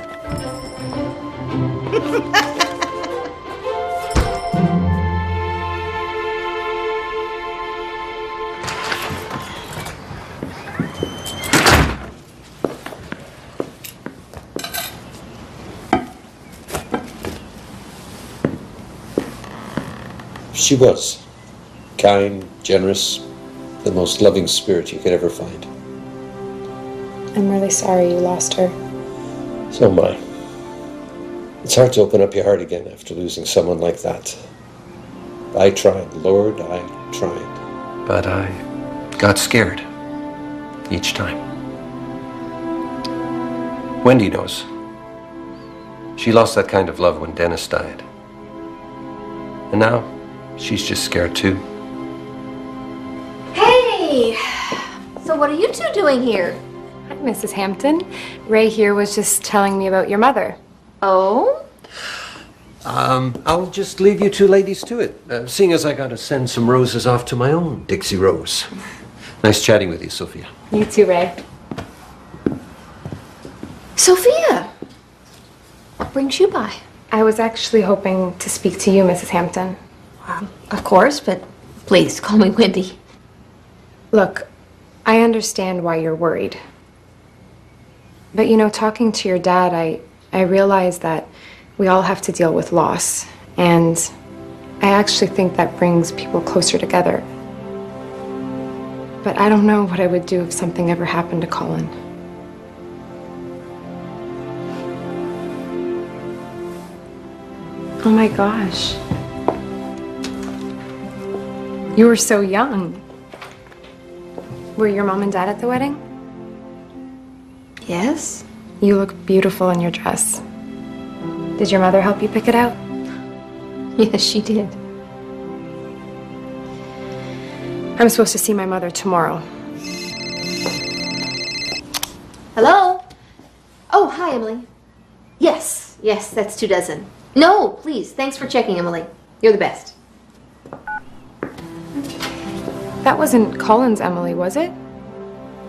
She was kind, generous, the most loving spirit you could ever find. I'm really sorry you lost her. So am I. It's hard to open up your heart again after losing someone like that. I tried, Lord, I tried. But I got scared each time. Wendy knows. She lost that kind of love when Dennis died. And now, she's just scared too. Hey! So what are you two doing here? Hi, Mrs. Hampton. Ray here was just telling me about your mother. Oh? I'll just leave you two ladies to it, seeing as I gotta send some roses off to my own Dixie Rose. Nice chatting with you, Sophia. You too, Ray. Sophia! What brings you by? I was actually hoping to speak to you, Mrs. Hampton. Of course, but please call me Wendy. Look, I understand why you're worried. But you know, talking to your dad, I realized that we all have to deal with loss. And I actually think that brings people closer together. But I don't know what I would do if something ever happened to Colin. Oh my gosh. You were so young. Were your mom and dad at the wedding? Yes. You look beautiful in your dress. Did your mother help you pick it out? Yes, she did. I'm supposed to see my mother tomorrow. Hello? Oh, hi, Emily. Yes, that's 24. No, please, thanks for checking, Emily. You're the best. That wasn't Colin's Emily, was it?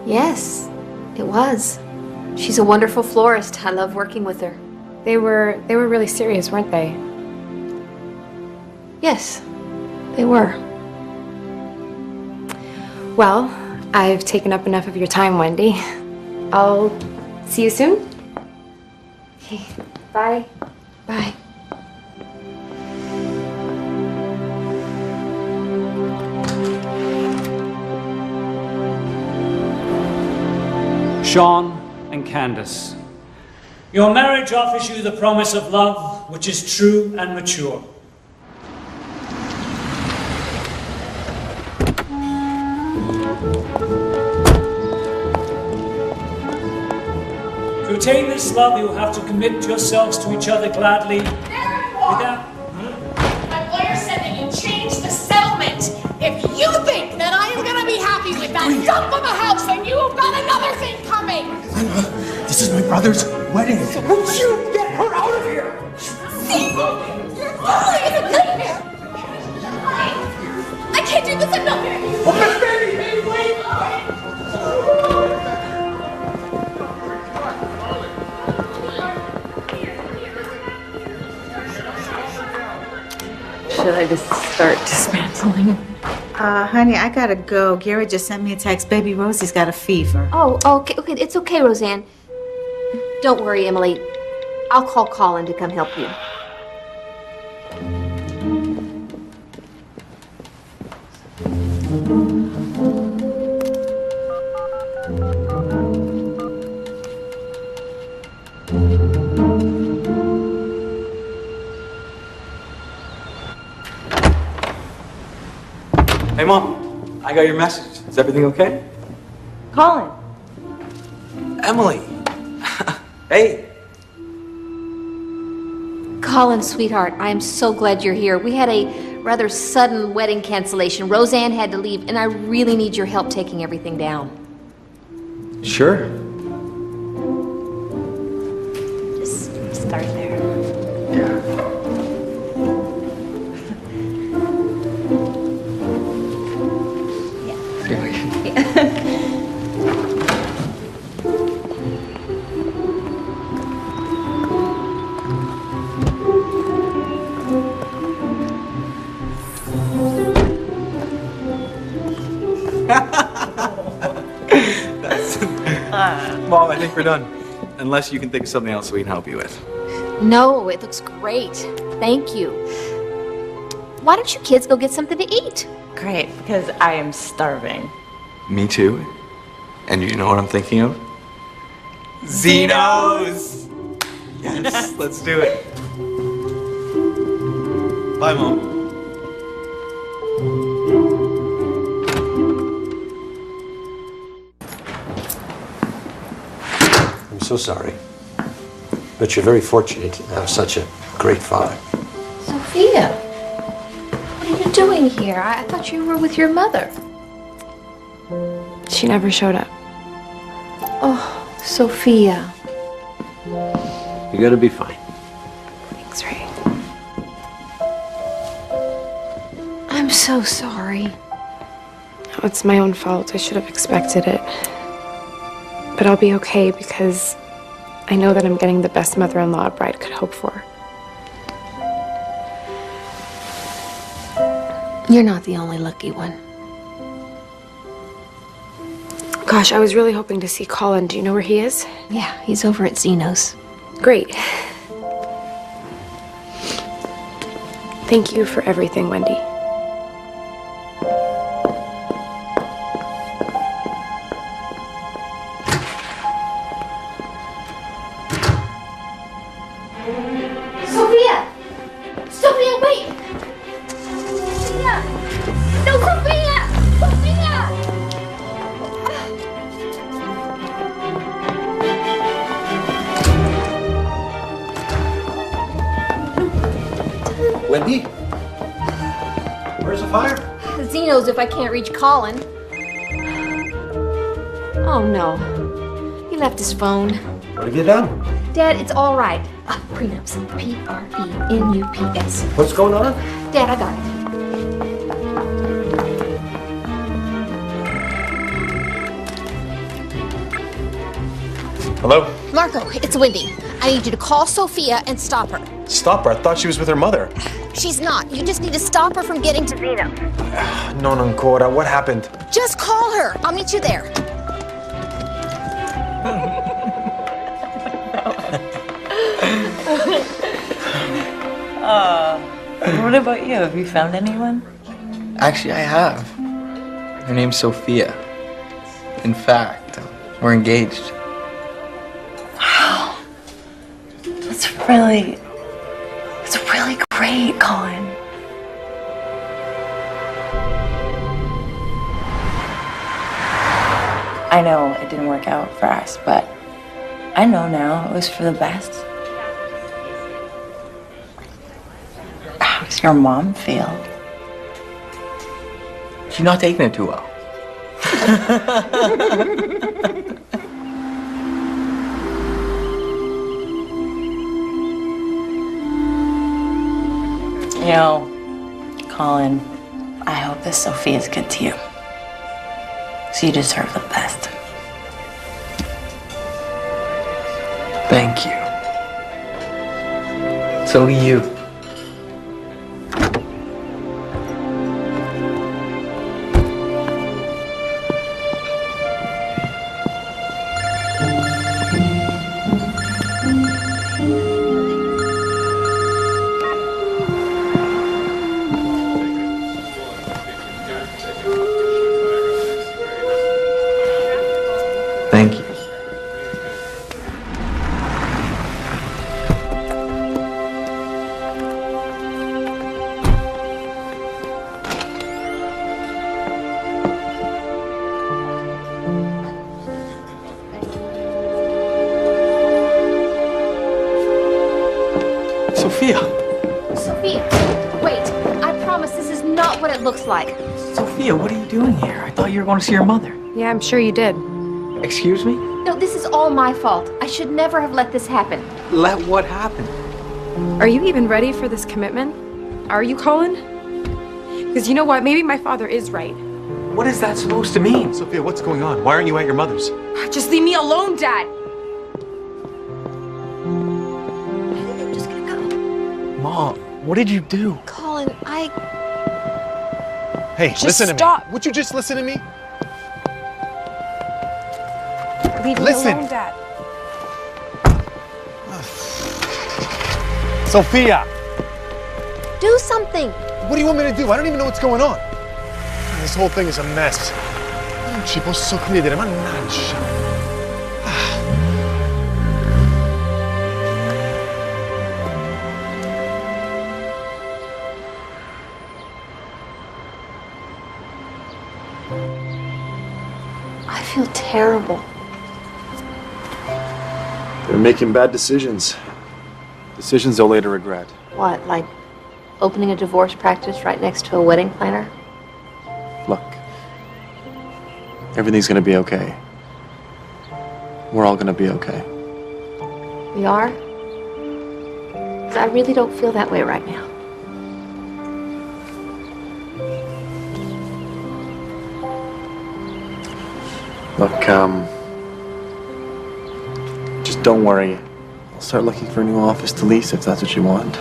Yes, it was. She's a wonderful florist. I love working with her. They were really serious, weren't they? Yes, they were. Well, I've taken up enough of your time, Wendy. I'll see you soon. Okay, bye. Bye. Sean and Candace, your marriage offers you the promise of love, which is true and mature. To attain this love, you will have to commit yourselves to each other gladly. Without... My lawyer said that you changed the settlement. If you think that I am going to be happy with that dump of a house, then you have got another thing coming. This is my brother's wedding. Would you get her out of here? See? You're totally in a nightmare. I can't do this. I'm not going to. Oh, Miss Baby, baby, wait. Should I just start dismantling? Honey, I gotta go. Gary just sent me a text. Baby Rosie's got a fever. Oh, okay, it's okay, Roseanne. Don't worry, Emily. I'll call Colin to come help you. Hey, Mom. I got your message. Is everything okay? Colin. Emily. Hey. Colin, sweetheart, I am so glad you're here. We had a rather sudden wedding cancellation. Roseanne had to leave, and I really need your help taking everything down. Sure. Just start there. Mom, I think we're done. Unless you can think of something else we can help you with. No, it looks great. Thank you. Why don't you kids go get something to eat? Great, because I am starving. Me too. And you know what I'm thinking of? Zeno's! Yes, let's do it. Bye, Mom. I'm so sorry. But you're very fortunate to have such a great father. Sophia, what are you doing here? I thought you were with your mother. She never showed up. Oh, Sophia. You're gonna be fine. Thanks, Ray. so sorry. Oh, it's my own fault. I should have expected it. But I'll be okay because I know that I'm getting the best mother-in-law a bride could hope for. You're not the only lucky one. Gosh, I was really hoping to see Colin. Do you know where he is? Yeah, he's over at Zeno's. Great. Thank you for everything, Wendy. Sophia! Sophia, wait! Sophia! No, Sophia! Sophia! Wendy? Where's the fire? Zeno's if I can't reach Colin. Oh no. He left his phone. What have you done? Dad, it's all right. Prenups. P-R-E-N-U-P-S. What's going on? Dad, I got it. Hello? Marco, it's Wendy. I need you to call Sophia and stop her. Stop her. I thought she was with her mother. She's not. You just need to stop her from getting to Zeno. Non ancora. What happened? Just call her. I'll meet you there. What about you? Have you found anyone? Actually, I have. Her name's Sophia. In fact, we're engaged. Wow. That's really great, Colin. I know it didn't work out for us, but I know now it was for the best. How does your mom feel? She's not taking it too well. You know, Colin, I hope this Sophia's good to you. So you deserve the best. Thank you. So do you. Thank you. Sophia! Sophia, wait. I promise this is not what it looks like. Sophia, what are you doing here? I thought you were going to see your mother. Yeah, I'm sure you did. Excuse me? No, this is all my fault. I should never have let this happen. Let what happen? Are you even ready for this commitment? Are you, Colin? Because you know what? Maybe my father is right. What is that supposed to mean? Sophia, what's going on? Why aren't you at your mother's? Just leave me alone, Dad. I'm just gonna go. Mom, what did you do? Colin, Hey, Just listen to stop. me. Would you just listen to me? Leave me Listen. alone, Dad. Sophia! do something. What do you want me to do? I don't even know what's going on. This whole thing is a mess. Non ci posso credere, mannaggia. I feel terrible. They're making bad decisions. Decisions they'll later regret. What, like opening a divorce practice right next to a wedding planner? Look, everything's gonna be okay. We're all gonna be okay. We are? 'Cause I really don't feel that way right now. Look, just don't worry. I'll start looking for a new office to lease if that's what you want.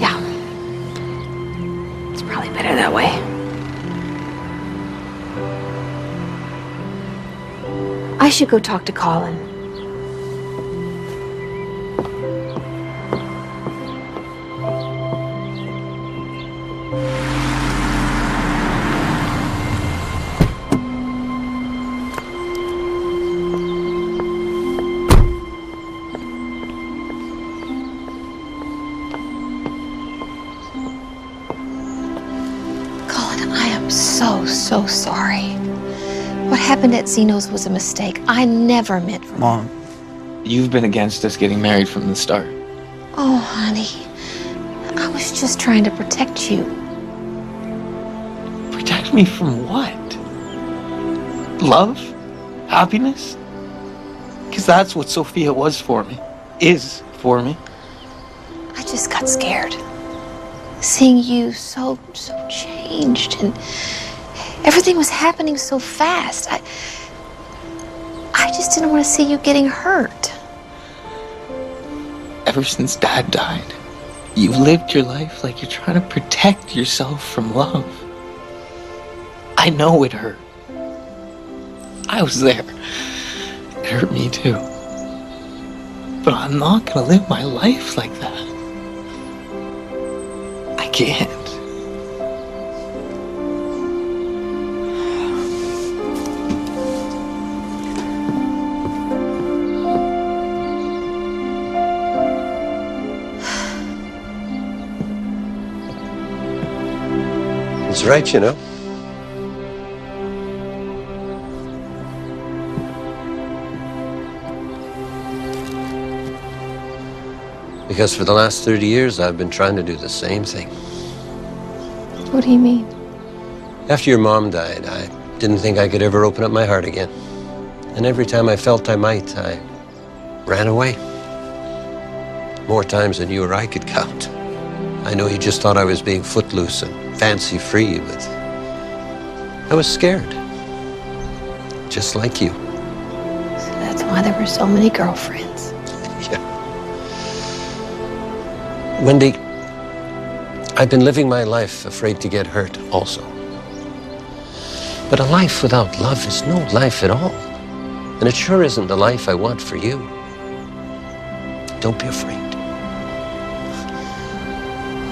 Yeah. It's probably better that way. I should go talk to Colin. Colin, I am so sorry. What happened at Zeno's was a mistake. I never meant for... Mom, you've been against us getting married from the start. Oh, honey. I was just trying to protect you. Protect me from what? Love? Happiness? Because that's what Sophia was for me. Is for me. I just got scared. Seeing you so changed, and everything was happening so fast. I just didn't want to see you getting hurt. Ever since Dad died, you've lived your life like you're trying to protect yourself from love. I know it hurt. I was there. It hurt me too. But I'm not gonna live my life like that. I can't. He's right, you know. Because for the last 30 years, I've been trying to do the same thing. What do you mean? After your mom died, I didn't think I could ever open up my heart again. And every time I felt I might, I ran away. More times than you or I could count. I know you just thought I was being footloose and fancy-free, but I was scared. Just like you. So that's why there were so many girlfriends. Yeah. Wendy, I've been living my life afraid to get hurt also. But a life without love is no life at all. And it sure isn't the life I want for you. Don't be afraid.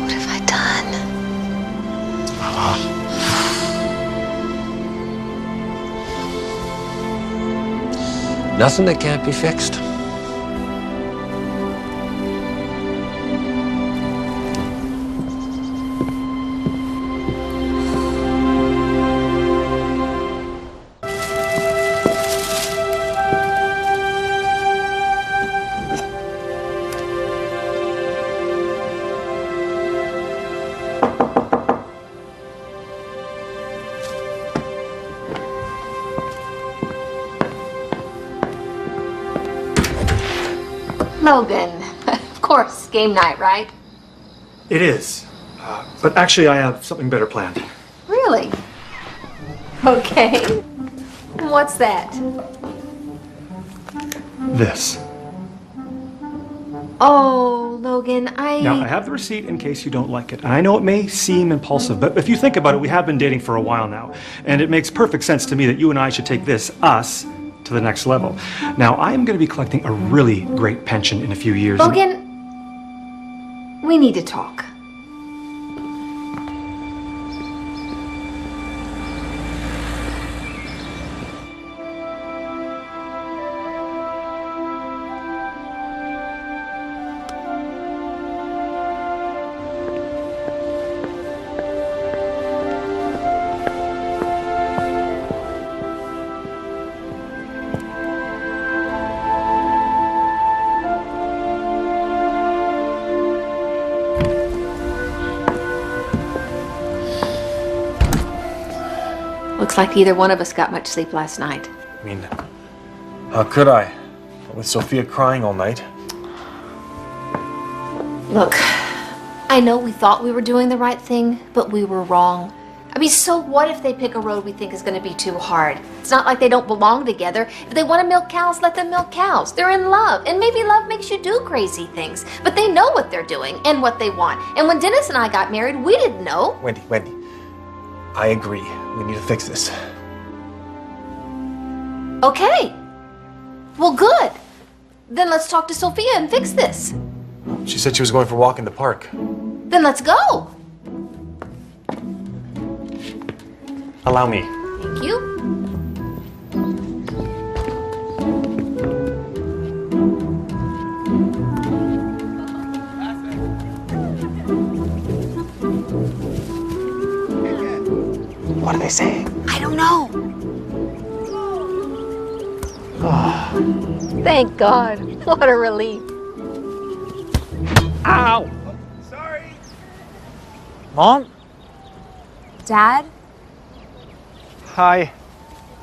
What have I done? Nothing that can't be fixed. Logan. Of course, game night, right? It is. But actually, I have something better planned. Really? Okay. And what's that? This. Oh, Logan, Now, I have the receipt in case you don't like it. And I know it may seem impulsive, but if you think about it, we have been dating for a while now. And it makes perfect sense to me that you and I should take this, us, to the next level. Now, I am going to be collecting a really great pension in a few years. Logan, we need to talk. Looks like neither one of us got much sleep last night. I mean, how could I? With Sophia crying all night. Look, I know we thought we were doing the right thing, but we were wrong. I mean, so what if they pick a road we think is going to be too hard? It's not like they don't belong together. If they want to milk cows, let them milk cows. They're in love. And maybe love makes you do crazy things. But they know what they're doing and what they want. And when Dennis and I got married, we didn't know. Wendy, I agree. We need to fix this. Okay. Well, good. Then let's talk to Sophia and fix this. She said she was going for a walk in the park. Then let's go. Allow me. Thank you. What are they saying? I don't know. Thank God. What a relief. Ow! Mom? Dad? Hi.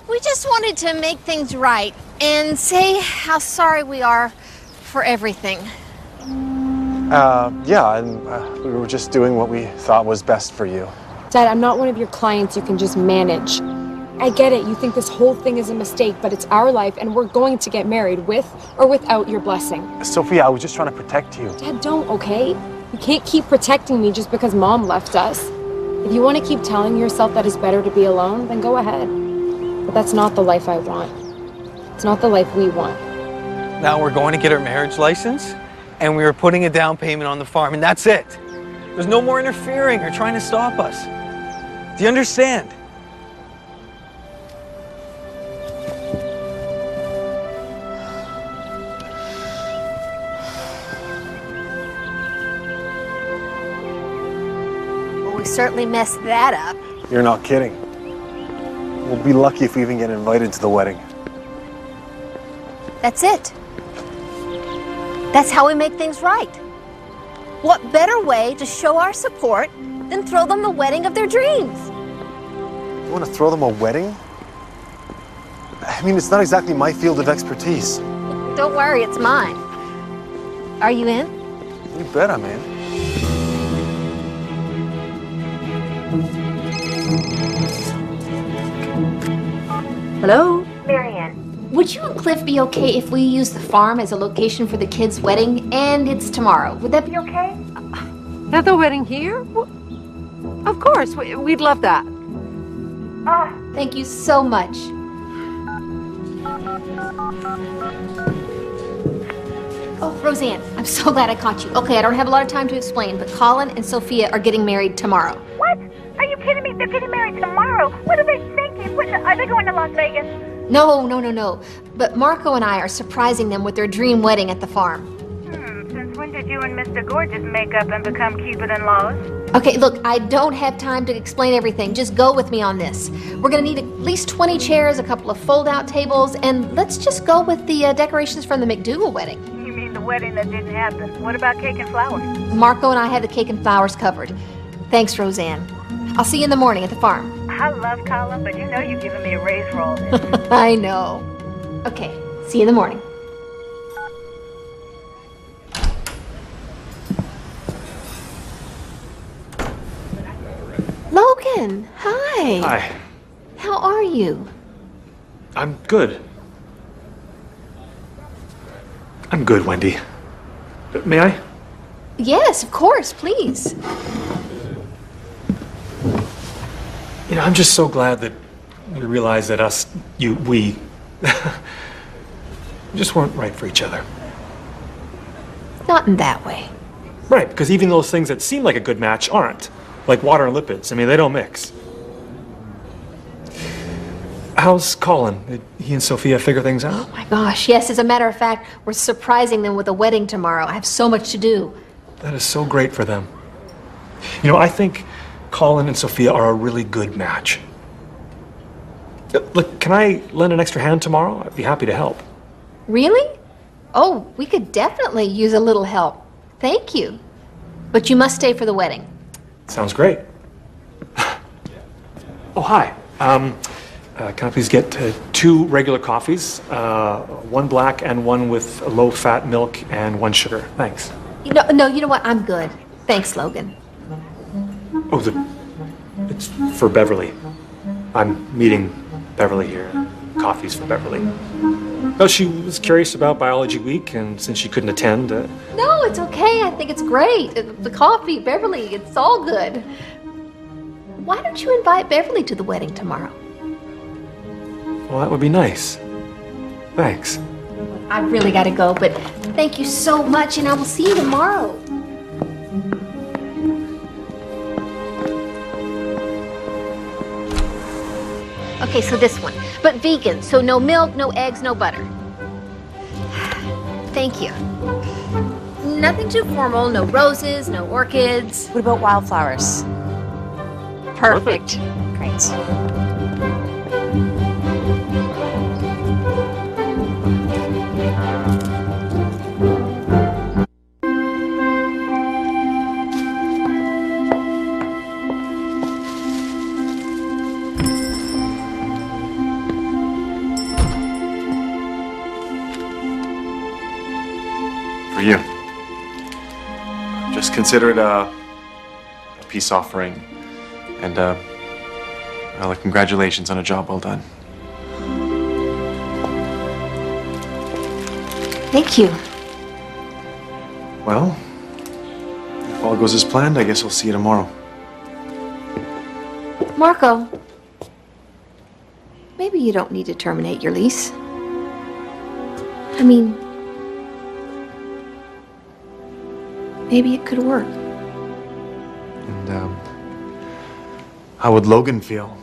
We just wanted to make things right and say how sorry we are for everything. Yeah, and we were just doing what we thought was best for you. Dad, I'm not one of your clients you can just manage. I get it, you think this whole thing is a mistake, but it's our life and we're going to get married with or without your blessing. Sophia, I was just trying to protect you. Dad, don't, okay? You can't keep protecting me just because Mom left us. If you want to keep telling yourself that it's better to be alone, then go ahead. But that's not the life I want. It's not the life we want. Now we're going to get our marriage license, and we were putting a down payment on the farm, and that's it. There's no more interfering or trying to stop us. Do you understand? Well, we certainly messed that up. You're not kidding. We'll be lucky if we even get invited to the wedding. That's it. That's how we make things right. What better way to show our support than throw them the wedding of their dreams? You want to throw them a wedding? I mean, it's not exactly my field of expertise. Don't worry, it's mine. Are you in? You bet I'm in. Hello? Marianne, would you and Cliff be okay if we use the farm as a location for the kids' wedding, and it's tomorrow? Would that be okay? Have the wedding here? Of course, we'd love that. Oh, thank you so much. Oh, Roseanne, I'm so glad I caught you. Okay, I don't have a lot of time to explain, but Colin and Sophia are getting married tomorrow. What? Are you kidding me? They're getting married tomorrow. What are they thinking? Are they going to Las Vegas? No. But Marco and I are surprising them with their dream wedding at the farm. Since when did you and Mr. Gorgeous make up and become Cupid-in-laws? Okay, look, I don't have time to explain everything. Just go with me on this. We're gonna need at least 20 chairs, a couple of fold-out tables, and let's just go with the decorations from the McDougal wedding. You mean the wedding that didn't happen? What about cake and flowers? Marco and I have the cake and flowers covered. Thanks, Roseanne. I'll see you in the morning at the farm. I love Colin, but you know you've given me a raise for all this. I know. Okay, see you in the morning. Logan, hi. Hi. How are you? I'm good. I'm good, Wendy. May I? Yes, of course, please. You know, I'm just so glad that we realized that we just weren't right for each other. Not in that way. Right, because even those things that seem like a good match aren't. Like water and lipids. I mean, they don't mix. How's Colin? Did he and Sophia figure things out? Oh my gosh, yes. As a matter of fact, we're surprising them with a wedding tomorrow. I have so much to do. That is so great for them. You know, I think Colin and Sophia are a really good match. Look, can I lend an extra hand tomorrow? I'd be happy to help. Really? Oh, we could definitely use a little help. Thank you. But you must stay for the wedding. Sounds great. Oh, hi. Can I please get 2 regular coffees? 1 black and 1 with low-fat milk and 1 sugar. Thanks. No, you know what? I'm good. Thanks, Logan. Oh, the It's for Beverly. I'm meeting Beverly here. Coffee's for Beverly. Oh, she was curious about Biology Week, and since she couldn't attend... No, it's okay. I think it's great. The coffee, Beverly, it's all good. Why don't you invite Beverly to the wedding tomorrow? Well, that would be nice. Thanks. I really gotta go, but thank you so much, and I will see you tomorrow. Okay, so this one, but vegan, so no milk, no eggs, no butter. Thank you. Nothing too formal, no roses, no orchids. What about wildflowers? Perfect. Great. For you. Just consider it a peace offering. And, well, congratulations on a job well done. Thank you. Well, if all goes as planned, I guess we'll see you tomorrow. Marco, maybe you don't need to terminate your lease. I mean, maybe it could work. And, how would Logan feel?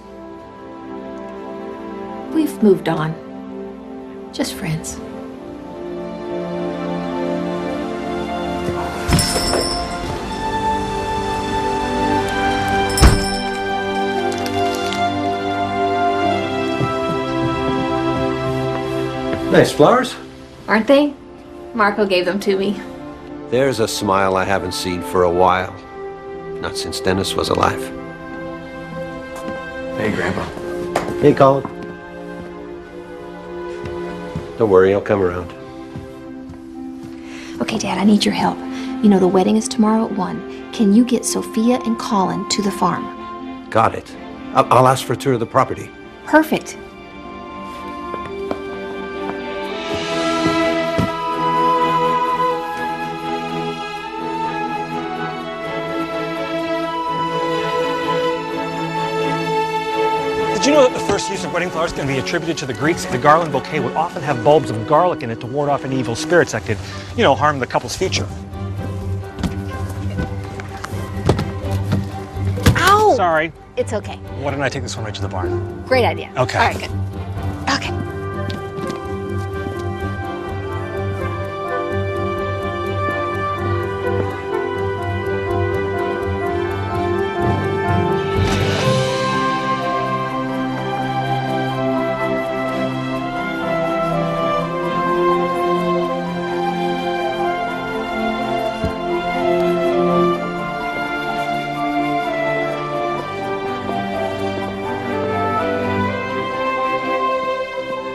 We've moved on. Just friends. Nice flowers. Aren't they? Marco gave them to me. There's a smile I haven't seen for a while. Not since Dennis was alive. Hey, Grandpa. Hey, Colin. Don't worry, I'll come around. Okay, Dad, I need your help. You know, the wedding is tomorrow at 1. Can you get Sophia and Colin to the farm? Got it. I'll ask for a tour of the property. Perfect. Did you know that the first use of wedding flowers can be attributed to the Greeks? The garland bouquet would often have bulbs of garlic in it to ward off any evil spirits that could, harm the couple's future. Ow! Sorry. It's okay. Why don't I take this one right to the barn? Great idea. Okay. All right, good. Okay.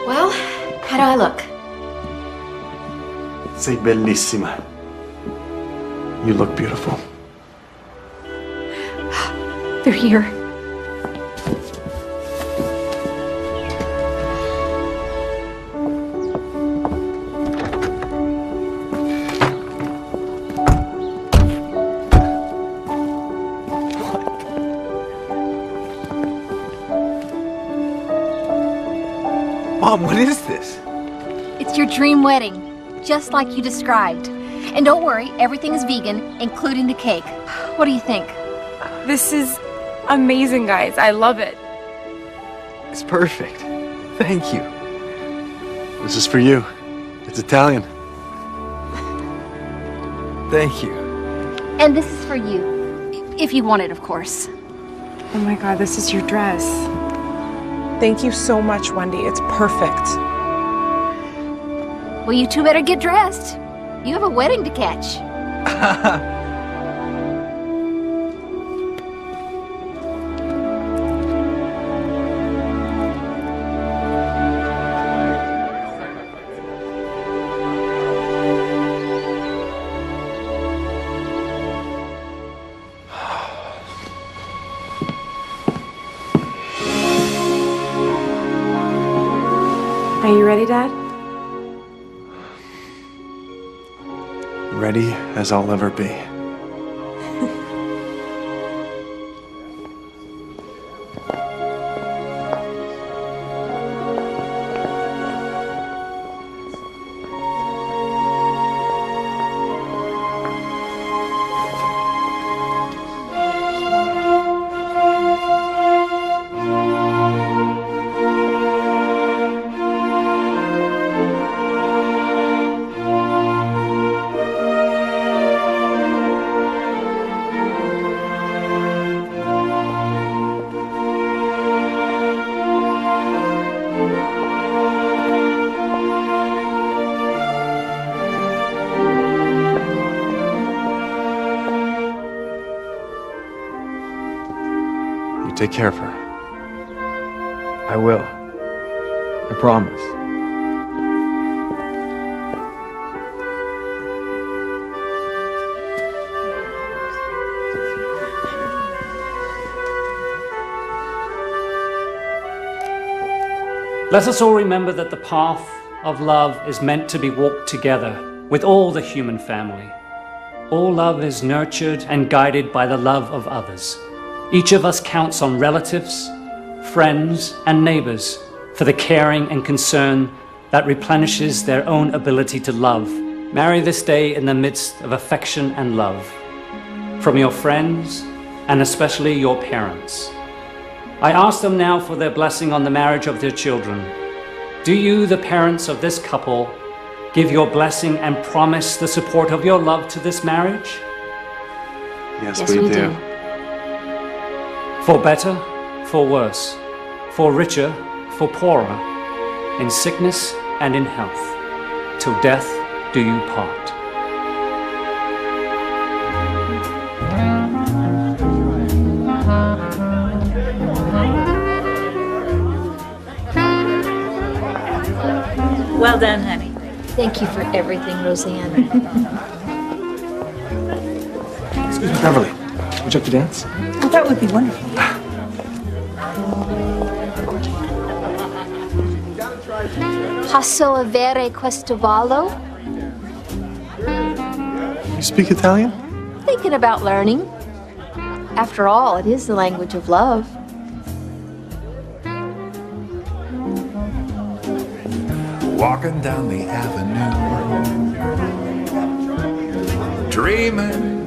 Well, how do I look? Sei bellissima. You look beautiful. They're here. Mom, what is this? It's your dream wedding, just like you described. And don't worry, everything is vegan, including the cake. What do you think? This is amazing, guys. I love it. It's perfect. Thank you. This is for you. It's Italian. Thank you. And this is for you. If you want it, of course. Oh my God, this is your dress. Thank you so much, Wendy. It's perfect. Well, you two better get dressed. You have a wedding to catch. Are you ready, Dad? Ready as I'll ever be. Take care of her. I will. I promise. Let us all remember that the path of love is meant to be walked together with all the human family. All love is nurtured and guided by the love of others. Each of us counts on relatives, friends, and neighbors for the caring and concern that replenishes their own ability to love. Marry this day in the midst of affection and love from your friends and especially your parents. I ask them now for their blessing on the marriage of their children. Do you, the parents of this couple, give your blessing and promise the support of your love to this marriage? Yes, we do. For better, for worse, for richer, for poorer, in sickness and in health, till death do you part. Well done, honey. Thank you for everything, Roseanne. Excuse me, Beverly. Would you like to dance? Oh, that would be wonderful. Posso avere questo ballo? You speak Italian? Thinking about learning. After all, it is the language of love. Walking down the avenue, dreaming,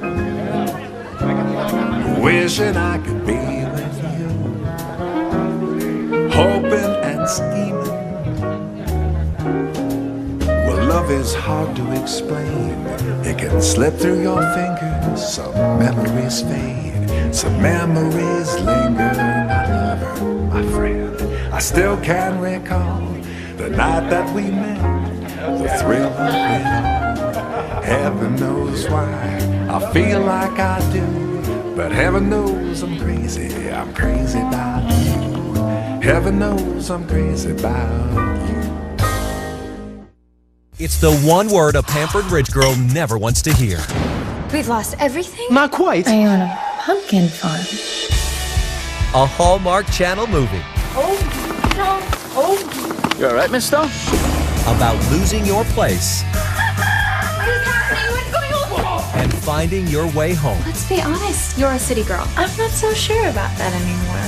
wishing I could be with you, hoping and scheming. Well, love is hard to explain. It can slip through your fingers. Some memories fade, some memories linger. My lover, my friend, I still can recall the night that we met, the thrill of it all. Heaven knows why I feel like I do, but heaven knows I'm crazy about you. Heaven knows I'm crazy about you. It's the one word a pampered rich girl never wants to hear. We've lost everything? Not quite. I am on a pumpkin farm. A Hallmark Channel movie. Oh, no. Oh. You all right, mister? About losing your place What is happening? What's going on? and finding your way home. Let's be honest. You're a city girl. I'm not so sure about that anymore.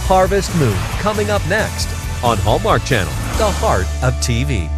Harvest Moon, coming up next on Hallmark Channel, the heart of TV.